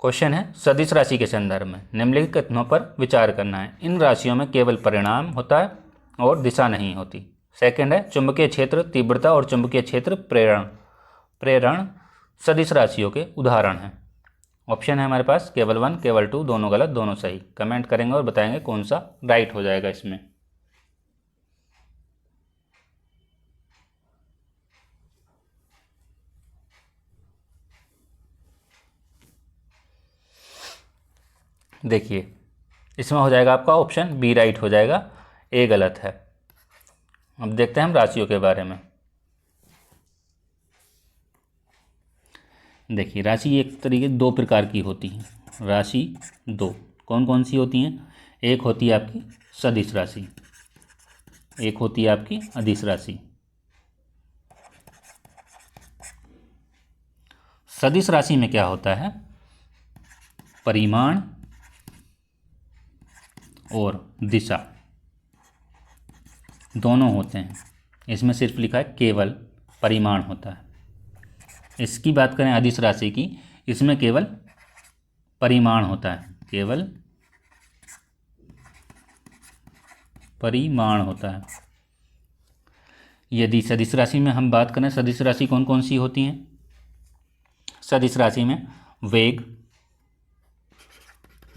क्वेश्चन है, सदिश राशि के संदर्भ में निम्नलिखित कथनों पर विचार करना है। इन राशियों में केवल परिणाम होता है और दिशा नहीं होती। सेकंड है, चुंबकीय क्षेत्र तीव्रता और चुंबकीय क्षेत्र प्रेरण सदिश राशियों के उदाहरण हैं। ऑप्शन है हमारे पास केवल 1, केवल 2, दोनों गलत, दोनों सही। कमेंट करेंगे और बताएंगे कौन सा राइट हो जाएगा इसमें। देखिए इसमें हो जाएगा आपका ऑप्शन बी राइट हो जाएगा, ए गलत है। अब देखते हैं हम राशियों के बारे में। देखिए राशि एक तरीके 2 प्रकार की होती हैं, राशि 2। कौन कौन सी होती हैं? एक होती है आपकी सदिश राशि, एक होती है आपकी अदिश राशि। सदिश राशि में क्या होता है? परिमाण और दिशा दोनों होते हैं। इसमें सिर्फ लिखा है केवल परिमाण होता है। इसकी बात करें अदिश राशि की, इसमें केवल परिमाण होता है, केवल परिमाण होता है। यदि सदिश राशि में हम बात करें, सदिश राशि कौन कौन सी होती हैं? सदिश राशि में वेग,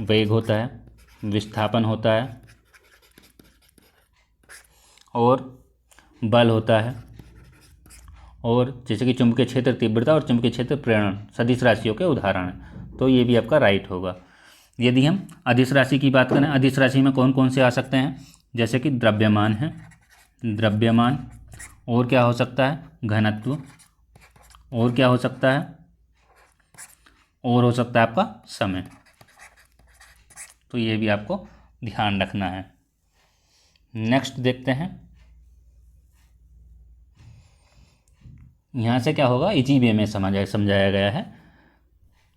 वेग होता है, विस्थापन होता है और बल होता है, और जैसे कि चुंबकीय क्षेत्र तीव्रता और चुंबकीय क्षेत्र प्रेरण सदिश राशियों के उदाहरण हैं। तो ये भी आपका राइट होगा। यदि हम अदिश राशि की बात करें, अदिश राशि में कौन कौन से आ सकते हैं? जैसे कि द्रव्यमान है, द्रव्यमान, और क्या हो सकता है? घनत्व, और क्या हो सकता है? और हो सकता है आपका समय। तो ये भी आपको ध्यान रखना है। नेक्स्ट देखते हैं, यहाँ से क्या होगा, इजी वे में समझाया गया है।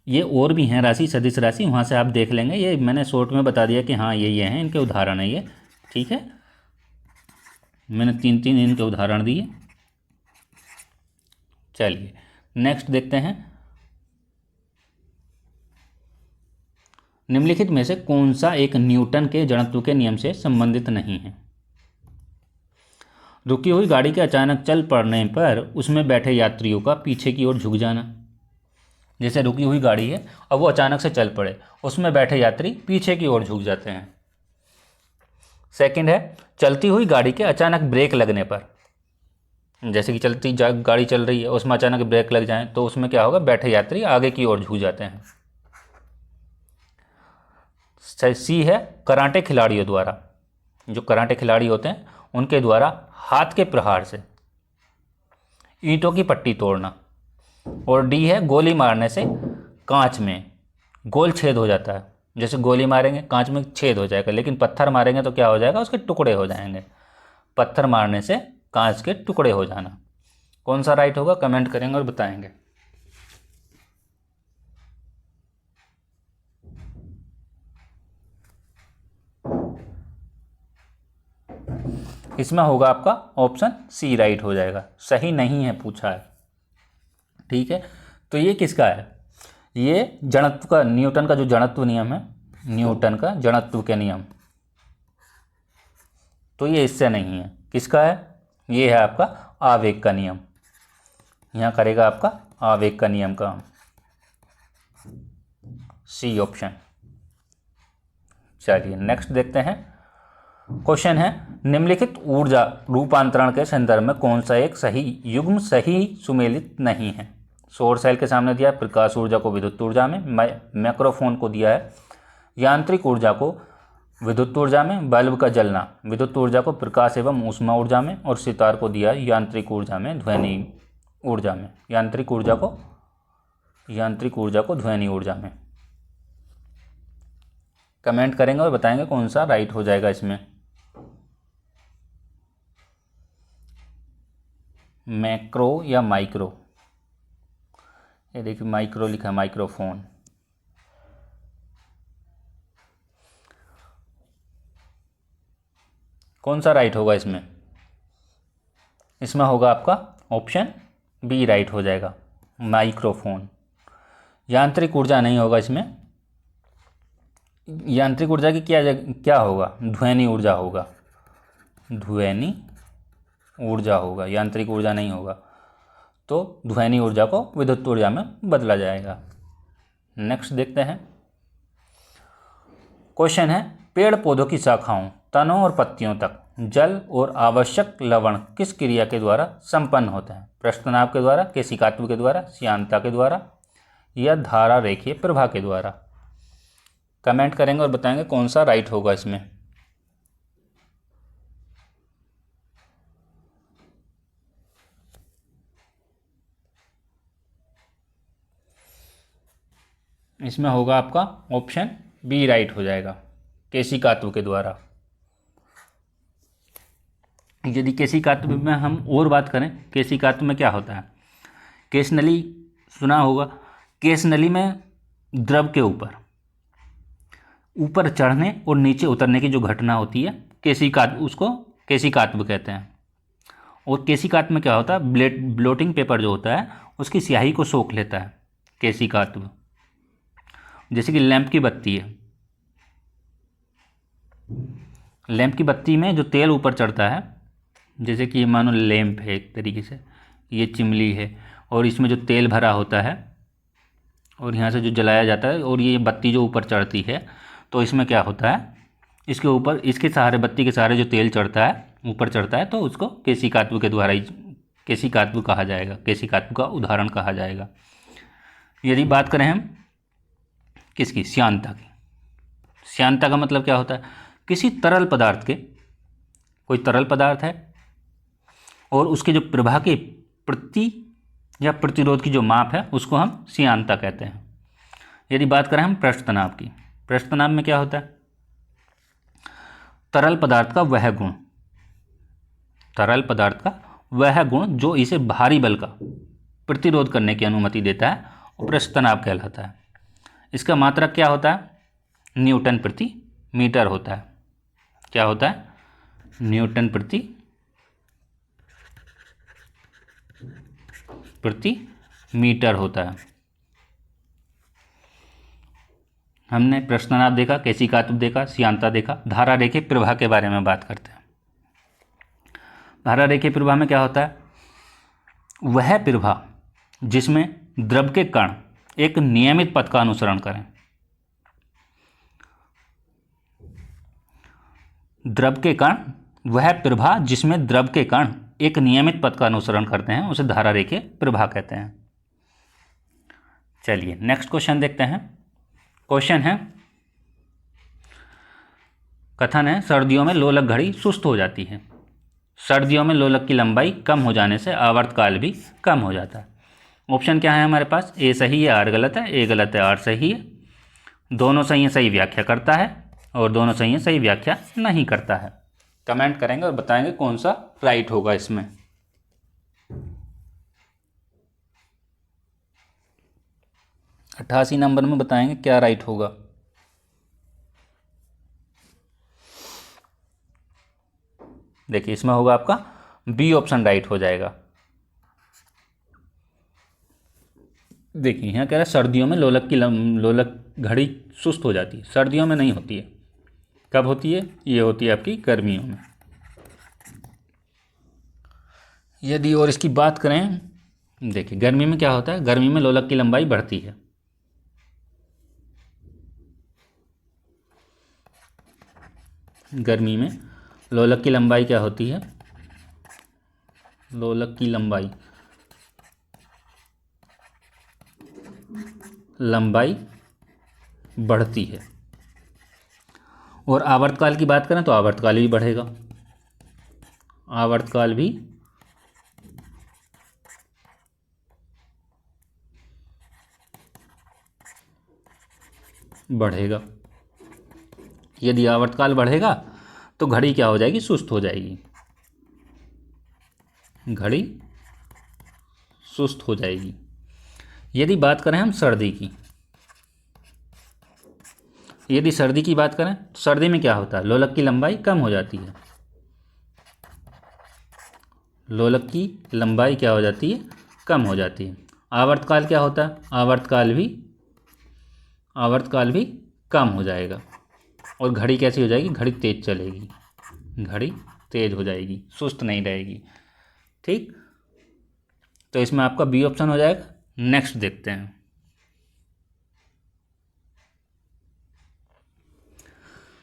ये और भी हैं राशि, सदिश राशि, वहाँ से आप देख लेंगे। ये मैंने शॉर्ट में बता दिया कि हाँ ये हैं, इनके उदाहरण है ये, ठीक है। मैंने तीन तीन इनके उदाहरण दिए। चलिए नेक्स्ट देखते हैं, निम्नलिखित में से कौन सा एक न्यूटन के जड़त्व के नियम से संबंधित नहीं है? रुकी हुई गाड़ी के अचानक चल पड़ने पर उसमें बैठे यात्रियों का पीछे की ओर झुक जाना। जैसे रुकी हुई गाड़ी है और वो अचानक से चल पड़े, उसमें बैठे यात्री पीछे की ओर झुक जाते हैं। सेकंड है, चलती हुई गाड़ी के अचानक ब्रेक लगने पर, जैसे कि चलती गाड़ी चल रही है, उसमें अचानक ब्रेक लग जाए तो उसमें क्या होगा, बैठे यात्री आगे की ओर झुक जाते हैं। सी है, कराटे खिलाड़ियों द्वारा, जो कराटे खिलाड़ी होते हैं उनके द्वारा हाथ के प्रहार से ईंटों की पट्टी तोड़ना। और डी है, गोली मारने से कांच में गोल छेद हो जाता है। जैसे गोली मारेंगे कांच में छेद हो जाएगा, लेकिन पत्थर मारेंगे तो क्या हो जाएगा, उसके टुकड़े हो जाएंगे। पत्थर मारने से कांच के टुकड़े हो जाना। कौन सा राइट होगा, कमेंट करेंगे और बताएंगे। इसमें होगा आपका ऑप्शन सी राइट हो जाएगा, सही नहीं है पूछा है, ठीक है। तो ये किसका है, ये जड़त्व का, न्यूटन का जो जड़त्व नियम है, न्यूटन का जड़त्व के नियम, तो ये इससे नहीं है। किसका है, ये है आपका आवेग का नियम। यहाँ करेगा आपका आवेग का नियम का सी ऑप्शन। चलिए नेक्स्ट देखते हैं, क्वेश्चन है, निम्नलिखित ऊर्जा रूपांतरण के संदर्भ में कौन सा एक सही युग्म सही सुमेलित नहीं है? सौर सेल के सामने दिया है प्रकाश ऊर्जा को विद्युत ऊर्जा में, माइक्रोफोन को दिया है यांत्रिक ऊर्जा को विद्युत ऊर्जा में, बल्ब का जलना विद्युत ऊर्जा को प्रकाश एवं ऊष्मा ऊर्जा में, और सितार को दिया है यांत्रिक ऊर्जा में, ध्वनि ऊर्जा में, यांत्रिक ऊर्जा को ध्वनि ऊर्जा में। कमेंट करेंगे और बताएंगे कौन सा राइट हो जाएगा इसमें। मैक्रो या माइक्रो, ये देखिए माइक्रो लिखा है, माइक्रोफोन। कौन सा राइट होगा इसमें? इसमें होगा आपका ऑप्शन बी राइट हो जाएगा, माइक्रोफोन। यांत्रिक ऊर्जा नहीं होगा इसमें, यांत्रिक ऊर्जा की क्या होगा, ध्वनि ऊर्जा होगा, ध्वनि ऊर्जा होगा, यांत्रिक ऊर्जा नहीं होगा। तो ध्वनि ऊर्जा को विद्युत ऊर्जा में बदला जाएगा। नेक्स्ट देखते हैं, क्वेश्चन है, पेड़ पौधों की शाखाओं, तनों और पत्तियों तक जल और आवश्यक लवण किस क्रिया के द्वारा संपन्न होता है? प्रश्ननाभ के द्वारा, केशिकात्व के द्वारा, श्यानता के द्वारा, या धारा रेखीय प्रवाह के द्वारा? कमेंट करेंगे और बताएंगे कौन सा राइट होगा इसमें। इसमें होगा आपका ऑप्शन बी राइट हो जाएगा, केशिकात्व के द्वारा। यदि केशिकात्व में हम और बात करें, केशिकात्व में क्या होता है, केशनली सुना होगा, केशनली में द्रव के ऊपर चढ़ने और नीचे उतरने की जो घटना होती है, केशिकात्व, उसको केशिकात्व कहते हैं। और केशिकात्व में क्या होता है, ब्लोटिंग पेपर जो होता है उसकी स्याही को सोख लेता है केशिकात्व। जैसे कि लैंप की बत्ती है, लैंप की बत्ती में जो तेल ऊपर चढ़ता है, जैसे कि मानो लैंप है एक तरीके से, ये चिमली है और इसमें जो तेल भरा होता है और यहाँ से जो जलाया जाता है और ये बत्ती जो ऊपर चढ़ती है, तो इसमें क्या होता है, इसके ऊपर, इसके सहारे, बत्ती के सहारे जो तेल चढ़ता है, ऊपर चढ़ता है, तो उसको केशिकात्व के द्वारा ही केशिकात्व कहा जाएगा, केशिकात्व का उदाहरण कहा जाएगा। यदि बात करें हम किसकी, श्यानता की। श्यानता का मतलब क्या होता है, किसी तरल पदार्थ के, कोई तरल पदार्थ है और उसके जो प्रवाह के प्रति या प्रतिरोध की जो माप है उसको हम श्यानता कहते हैं। यदि बात करें हम पृष्ठ तनाव की, पृष्ठ तनाव में क्या होता है, तरल पदार्थ का वह गुण, तरल पदार्थ का वह गुण जो इसे भारी बल का प्रतिरोध करने की अनुमति देता है, वो पृष्ठ तनाव कहलाता है। इसका मात्रक क्या होता है, न्यूटन प्रति मीटर होता है। क्या होता है, न्यूटन प्रति मीटर होता है। हमने पृष्ठ तनाव देखा, केशिकात्व देखा, श्यानता देखा। धारा रेखीय प्रवाह के बारे में बात करते हैं। धारा रेखीय प्रवाह में क्या होता है, वह प्रवाह जिसमें द्रव के कण एक नियमित पथ का अनुसरण करें। द्रव के कण, वह प्रवाह जिसमें द्रव के कण एक नियमित पथ का अनुसरण करते हैं, उसे धारा रेखीय प्रवाह कहते हैं। चलिए नेक्स्ट क्वेश्चन देखते हैं। क्वेश्चन है, कथन है, सर्दियों में लोलक घड़ी सुस्त हो जाती है। सर्दियों में लोलक की लंबाई कम हो जाने से आवर्तकाल भी कम हो जाता है। ऑप्शन क्या है हमारे पास, ए सही है, आर गलत है, ए गलत है, आर सही है, दोनों सही है, सही व्याख्या करता है, और दोनों सही है, सही व्याख्या नहीं करता है। कमेंट करेंगे और बताएंगे कौन सा राइट होगा इसमें। अट्ठासी नंबर में बताएंगे क्या राइट होगा। देखिए इसमें होगा आपका बी ऑप्शन राइट हो जाएगा। देखिए यहाँ कह रहा है सर्दियों में लोलक घड़ी सुस्त हो जाती है। सर्दियों में नहीं होती है, कब होती है, ये होती है आपकी गर्मियों में। यदि और इसकी बात करें, देखिए गर्मी में क्या होता है, गर्मी में लोलक की लंबाई बढ़ती है। गर्मी में लोलक की लंबाई क्या होती है, लोलक की लंबाई बढ़ती है। और आवर्तकाल की बात करें तो आवर्तकाल भी बढ़ेगा, आवर्तकाल भी बढ़ेगा। यदि आवर्तकाल बढ़ेगा तो घड़ी क्या हो जाएगी, सुस्त हो जाएगी, घड़ी सुस्त हो जाएगी। यदि बात करें हम सर्दी की, यदि सर्दी की बात करें तो सर्दी में क्या होता है, लोलक की लंबाई कम हो जाती है। लोलक की लंबाई क्या हो जाती है, कम हो जाती है। आवर्तकाल क्या होता है, आवर्तकाल भी कम हो जाएगा। और घड़ी कैसी हो जाएगी, घड़ी तेज चलेगी, घड़ी तेज हो जाएगी, सुस्त नहीं रहेगी। ठीक, तो इसमें आपका बी ऑप्शन हो जाएगा। नेक्स्ट देखते हैं।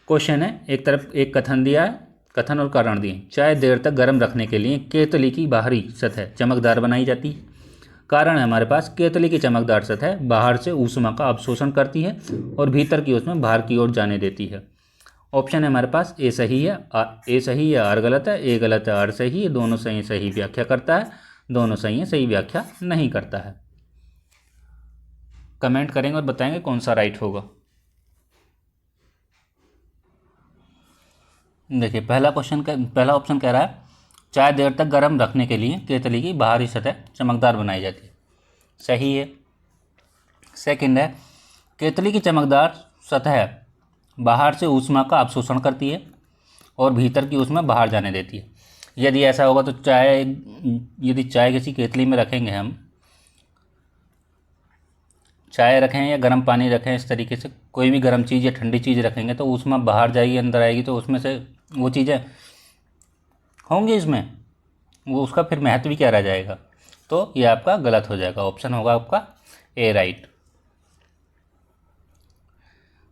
क्वेश्चन है, एक तरफ एक कथन दिया है, कथन और कारण दिए। चाय देर तक गर्म रखने के लिए केतली की बाहरी सतह चमकदार बनाई जाती है। कारण है हमारे पास, केतली की चमकदार सतह बाहर से ऊष्मा का अवशोषण करती है और भीतर की ऊष्मा बाहर की ओर जाने देती है। ऑप्शन है हमारे पास, ए सही है, आर गलत है, ए गलत है, आर सही है, दोनों सही, सही व्याख्या करता है, दोनों सही है, सही व्याख्या नहीं करता है। कमेंट करेंगे और बताएंगे कौन सा राइट होगा। देखिए पहला ऑप्शन कह रहा है चाय देर तक गर्म रखने के लिए केतली की बाहरी सतह चमकदार बनाई जाती है, सही है। सेकंड है केतली की चमकदार सतह बाहर से ऊष्मा का अवशोषण करती है और भीतर की ऊष्मा बाहर जाने देती है। यदि ऐसा होगा तो यदि चाय किसी केतली में रखेंगे, हम चाय रखें या गर्म पानी रखें, इस तरीके से कोई भी गर्म चीज़ या ठंडी चीज़ रखेंगे तो ऊष्मा बाहर जाएगी अंदर आएगी, तो उसमें से वो चीज़ें होंगी इसमें, वो उसका फिर महत्व भी क्या रह जाएगा। तो ये आपका गलत हो जाएगा, ऑप्शन होगा आपका ए राइट।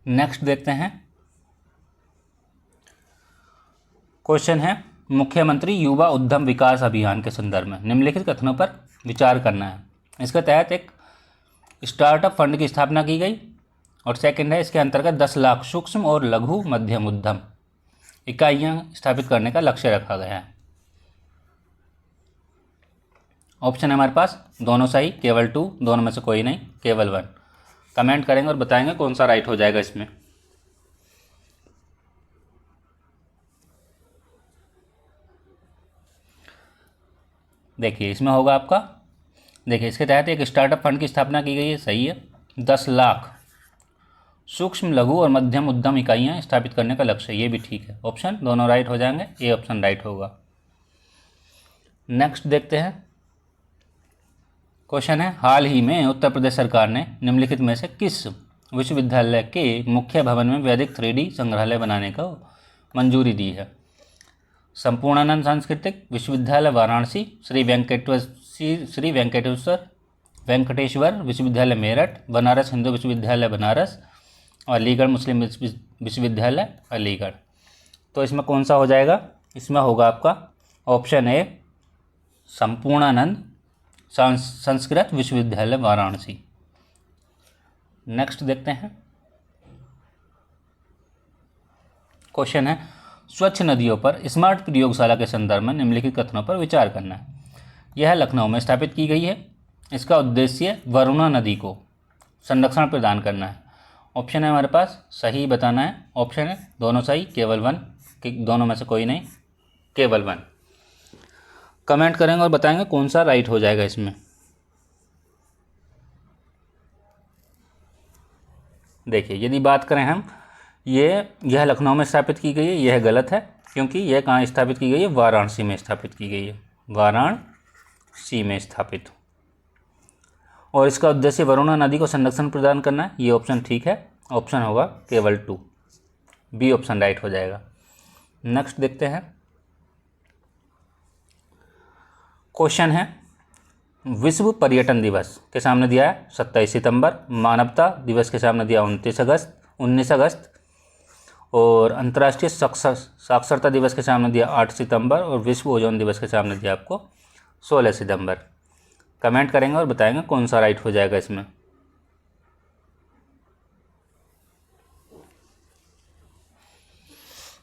नेक्स्ट देखते हैं, क्वेश्चन है मुख्यमंत्री युवा उद्यम विकास अभियान के संदर्भ में निम्नलिखित कथनों पर विचार करना है। इसके तहत एक स्टार्टअप फंड की स्थापना की गई और सेकंड है इसके अंतर्गत 10 लाख सूक्ष्म और लघु मध्यम उद्यम इकाइयां स्थापित करने का लक्ष्य रखा गया है। ऑप्शन है हमारे पास दोनों सही, केवल 2, दोनों में से कोई नहीं, केवल 1। कमेंट करेंगे और बताएंगे कौन सा राइट हो जाएगा इसमें। देखिए इसमें होगा आपका, देखिए इसके तहत एक स्टार्टअप फंड की स्थापना की गई है, सही है। 10 लाख सूक्ष्म लघु और मध्यम उद्यम इकाइयां स्थापित करने का लक्ष्य, ये भी ठीक है। ऑप्शन दोनों राइट हो जाएंगे, ये ऑप्शन राइट होगा। नेक्स्ट देखते हैं, क्वेश्चन है हाल ही में उत्तर प्रदेश सरकार ने निम्नलिखित में से किस विश्वविद्यालय के मुख्य भवन में वैदिक 3D संग्रहालय बनाने को मंजूरी दी है। संपूर्णानंद सांस्कृतिक विश्वविद्यालय वाराणसी, श्री वेंकटेश्वर विश्वविद्यालय मेरठ, बनारस हिंदू विश्वविद्यालय बनारस और अलीगढ़ मुस्लिम विश्वविद्यालय अलीगढ़। तो इसमें कौन सा हो जाएगा, इसमें होगा आपका ऑप्शन ए संपूर्णानंद संस्कृत विश्वविद्यालय वाराणसी। नेक्स्ट देखते हैं, क्वेश्चन है स्वच्छ नदियों पर स्मार्ट प्रयोगशाला के संदर्भ में निम्नलिखित कथनों पर विचार करना है। यह लखनऊ में स्थापित की गई है। इसका उद्देश्य वरुणा नदी को संरक्षण प्रदान करना है। ऑप्शन है हमारे पास सही बताना है, ऑप्शन है दोनों सही, केवल 1, दोनों में से कोई नहीं, केवल 1। कमेंट करेंगे और बताएंगे कौन सा राइट हो जाएगा इसमें। देखिए यदि बात करें हम, यह लखनऊ में स्थापित की गई है, यह गलत है क्योंकि यह कहाँ स्थापित की गई है, वाराणसी में स्थापित की गई है, वाराणसी में स्थापित। और इसका उद्देश्य वरुणा नदी को संरक्षण प्रदान करना है, ये ऑप्शन ठीक है, ऑप्शन होगा केवल 2, बी ऑप्शन राइट हो जाएगा। नेक्स्ट देखते हैं, क्वेश्चन है विश्व पर्यटन दिवस के सामने दिया है 27 सितंबर, मानवता दिवस के सामने दिया 19 अगस्त और अंतर्राष्ट्रीय साक्षरता दिवस के सामने दिया 8 सितंबर और विश्व ओजोन दिवस के सामने दिया आपको 16 सितंबर। कमेंट करेंगे और बताएंगे कौन सा राइट हो जाएगा इसमें।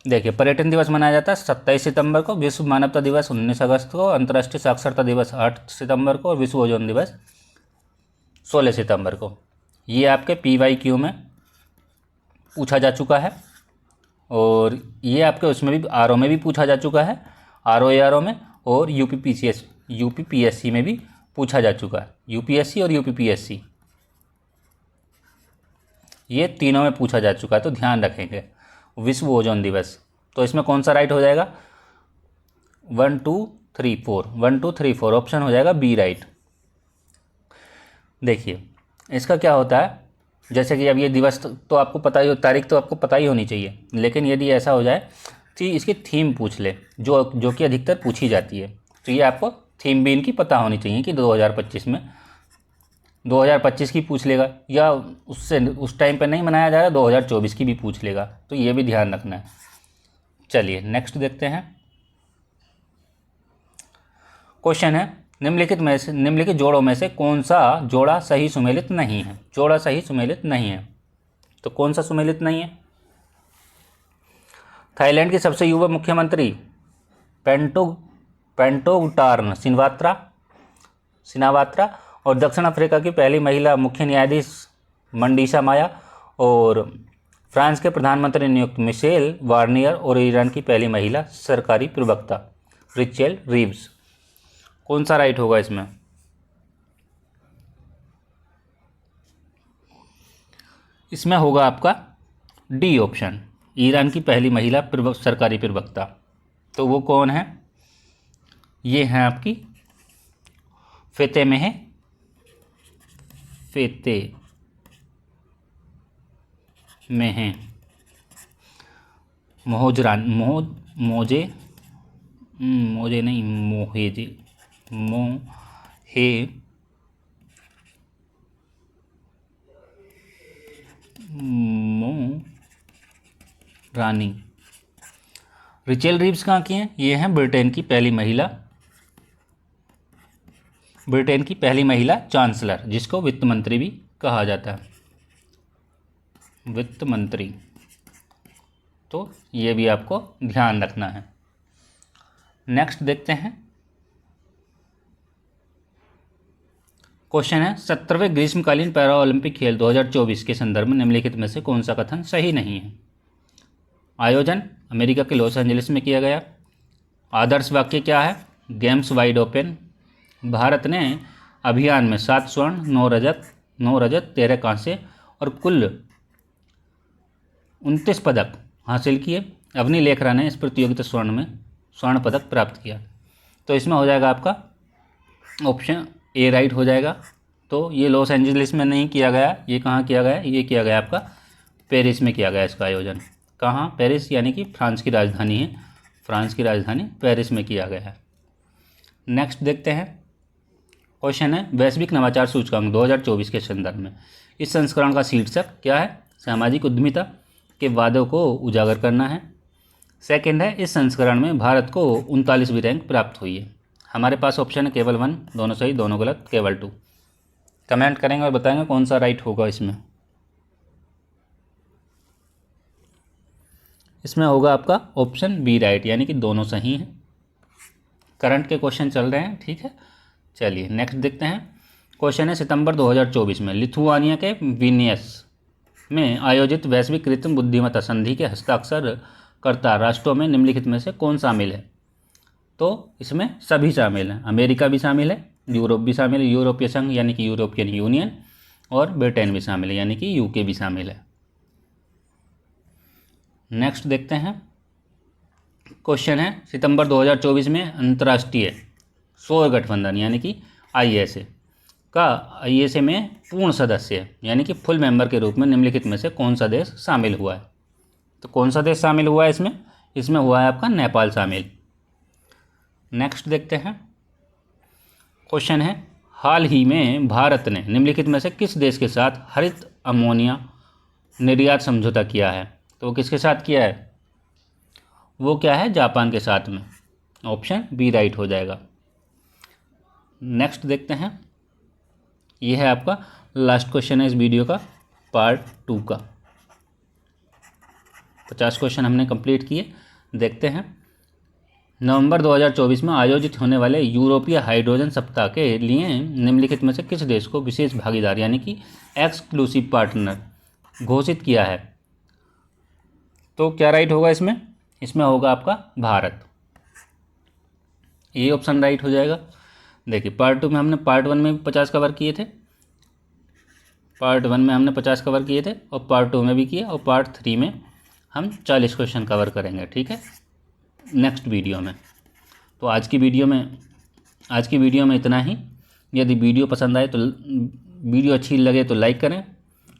देखिए पर्यटन दिवस मनाया जाता है 27 सितंबर को, विश्व मानवता दिवस 19 अगस्त को, अंतर्राष्ट्रीय साक्षरता दिवस 8 सितंबर को और विश्व ओजोन दिवस 16 सितंबर को। ये आपके PYQ में पूछा जा चुका है और ये आपके उसमें भी RO में भी पूछा जा चुका है, RO में, और UPPSC में भी पूछा जा चुका है। UPSC और UPPSC ये तीनों में पूछा जा चुका है, तो ध्यान रखेंगे। विश्व ओजोन दिवस, तो इसमें कौन सा राइट हो जाएगा, 1 2 3 4 ऑप्शन हो जाएगा बी राइट। देखिए इसका क्या होता है, जैसे कि अब ये दिवस तो आपको पता ही, तारीख तो आपको पता ही होनी चाहिए, लेकिन यदि ऐसा हो जाए कि इसकी थीम पूछ ले, जो कि अधिकतर पूछी जाती है, तो ये आपको थीम भी इनकी पता होनी चाहिए कि 2025 में 2025 की पूछ लेगा, या उससे उस टाइम पे नहीं मनाया जा रहा 2024 की भी पूछ लेगा, तो ये भी ध्यान रखना है। चलिए नेक्स्ट देखते हैं, क्वेश्चन है निम्नलिखित जोड़ों में से कौन सा जोड़ा सही सुमेलित नहीं है। जोड़ा सही सुमेलित नहीं है, तो कौन सा सुमेलित नहीं है। थाईलैंड के सबसे युवा मुख्यमंत्री पेंटोगटार्न सिनावात्रा और दक्षिण अफ्रीका की पहली महिला मुख्य न्यायाधीश मंडीशा माया और फ्रांस के प्रधानमंत्री नियुक्त मिशेल बार्नियर और ईरान की पहली महिला सरकारी प्रवक्ता रेचेल रीव्स। कौन सा राइट होगा इसमें? इसमें होगा आपका डी ऑप्शन, ईरान की पहली महिला सरकारी प्रवक्ता। तो वो कौन है? ये हैं आपकी फातेमा रानी। रेचेल रीव्स कहाँ की हैं? ये हैं ब्रिटेन की पहली महिला चांसलर, जिसको वित्त मंत्री भी कहा जाता है, वित्त मंत्री। तो ये भी आपको ध्यान रखना है। नेक्स्ट देखते हैं, क्वेश्चन है 17वें ग्रीष्मकालीन पैरा ओलंपिक खेल 2024 के संदर्भ में निम्नलिखित में से कौन सा कथन सही नहीं है? आयोजन अमेरिका के लॉस एंजलिस में किया गया। आदर्श वाक्य क्या है? Games wide open. भारत ने अभियान में 7 स्वर्ण 9 रजत 13 कांस्य और कुल 29 पदक हासिल किए। अवनी लेखरा ने इस प्रतियोगिता स्वर्ण पदक प्राप्त किया। तो इसमें हो जाएगा आपका ऑप्शन ए राइट हो जाएगा। तो ये लॉस एंजलिस में नहीं किया गया, ये कहाँ किया गया? ये किया गया आपका पेरिस में किया गया इसका आयोजन। कहाँ? पेरिस, यानी कि फ्रांस की राजधानी है, फ्रांस की राजधानी पेरिस में किया गया है। नेक्स्ट देखते हैं, क्वेश्चन है वैश्विक नवाचार सूचकांक 2024 के संदर्भ में इस संस्करण का शीर्षक क्या है? सामाजिक उद्यमिता के वादों को उजागर करना है। सेकंड है, इस संस्करण में भारत को 39वीं रैंक प्राप्त हुई है। हमारे पास ऑप्शन है केवल 1, दोनों सही, दोनों गलत, केवल 2। कमेंट करेंगे और बताएंगे कौन सा राइट होगा इसमें। इसमें होगा आपका ऑप्शन बी राइट, यानी कि दोनों सही हैं। करंट के क्वेश्चन चल रहे हैं, ठीक है। चलिए नेक्स्ट देखते हैं, क्वेश्चन है सितंबर 2024 में लिथुआनिया के विनियस में आयोजित वैश्विक कृत्रिम बुद्धिमत्ता संधि के हस्ताक्षरकर्ता राष्ट्रों में निम्नलिखित में से कौन शामिल है? तो इसमें सभी शामिल हैं, अमेरिका भी शामिल है, यूरोप भी शामिल है, यूरोपीय संघ यानी कि यूरोपियन यूनियन, और ब्रिटेन भी शामिल है यानी कि यूके भी शामिल है। नेक्स्ट देखते हैं, क्वेश्चन है सितंबर 2024 में अंतर्राष्ट्रीय सौर गठबंधन यानी कि आईएसए में पूर्ण सदस्य यानी कि फुल मेंबर के रूप में निम्नलिखित में से कौन सा देश शामिल हुआ है? तो कौन सा देश शामिल हुआ है इसमें हुआ है आपका नेपाल शामिल। नेक्स्ट देखते हैं, क्वेश्चन है हाल ही में भारत ने निम्नलिखित में से किस देश के साथ हरित अमोनिया निर्यात समझौता किया है? तो किसके साथ किया है? वो क्या है? जापान के साथ में। ऑप्शन बी राइट हो जाएगा। नेक्स्ट देखते हैं, ये है आपका लास्ट क्वेश्चन है इस वीडियो का, पार्ट 2 का। 50 क्वेश्चन हमने कंप्लीट किए। देखते हैं, नवंबर 2024 में आयोजित होने वाले यूरोपीय हाइड्रोजन सप्ताह के लिए निम्नलिखित में से किस देश को विशेष भागीदार यानी कि एक्सक्लूसिव पार्टनर घोषित किया है? तो क्या राइट होगा इसमें होगा आपका भारत। ये ऑप्शन राइट हो जाएगा। देखिए पार्ट 2 में हमने पार्ट 1 में 50 कवर किए थे, पार्ट 1 में हमने 50 कवर किए थे और पार्ट 2 में भी किए, और पार्ट 3 में हम 40 क्वेश्चन कवर करेंगे, ठीक है, नेक्स्ट वीडियो में। तो आज की वीडियो में इतना ही। यदि वीडियो पसंद आए तो वीडियो अच्छी लगे तो लाइक करें,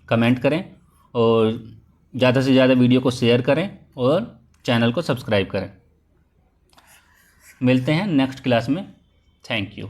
कमेंट करें और ज़्यादा से ज़्यादा वीडियो को शेयर करें और चैनल को सब्सक्राइब करें। मिलते हैं नेक्स्ट क्लास में। Thank you.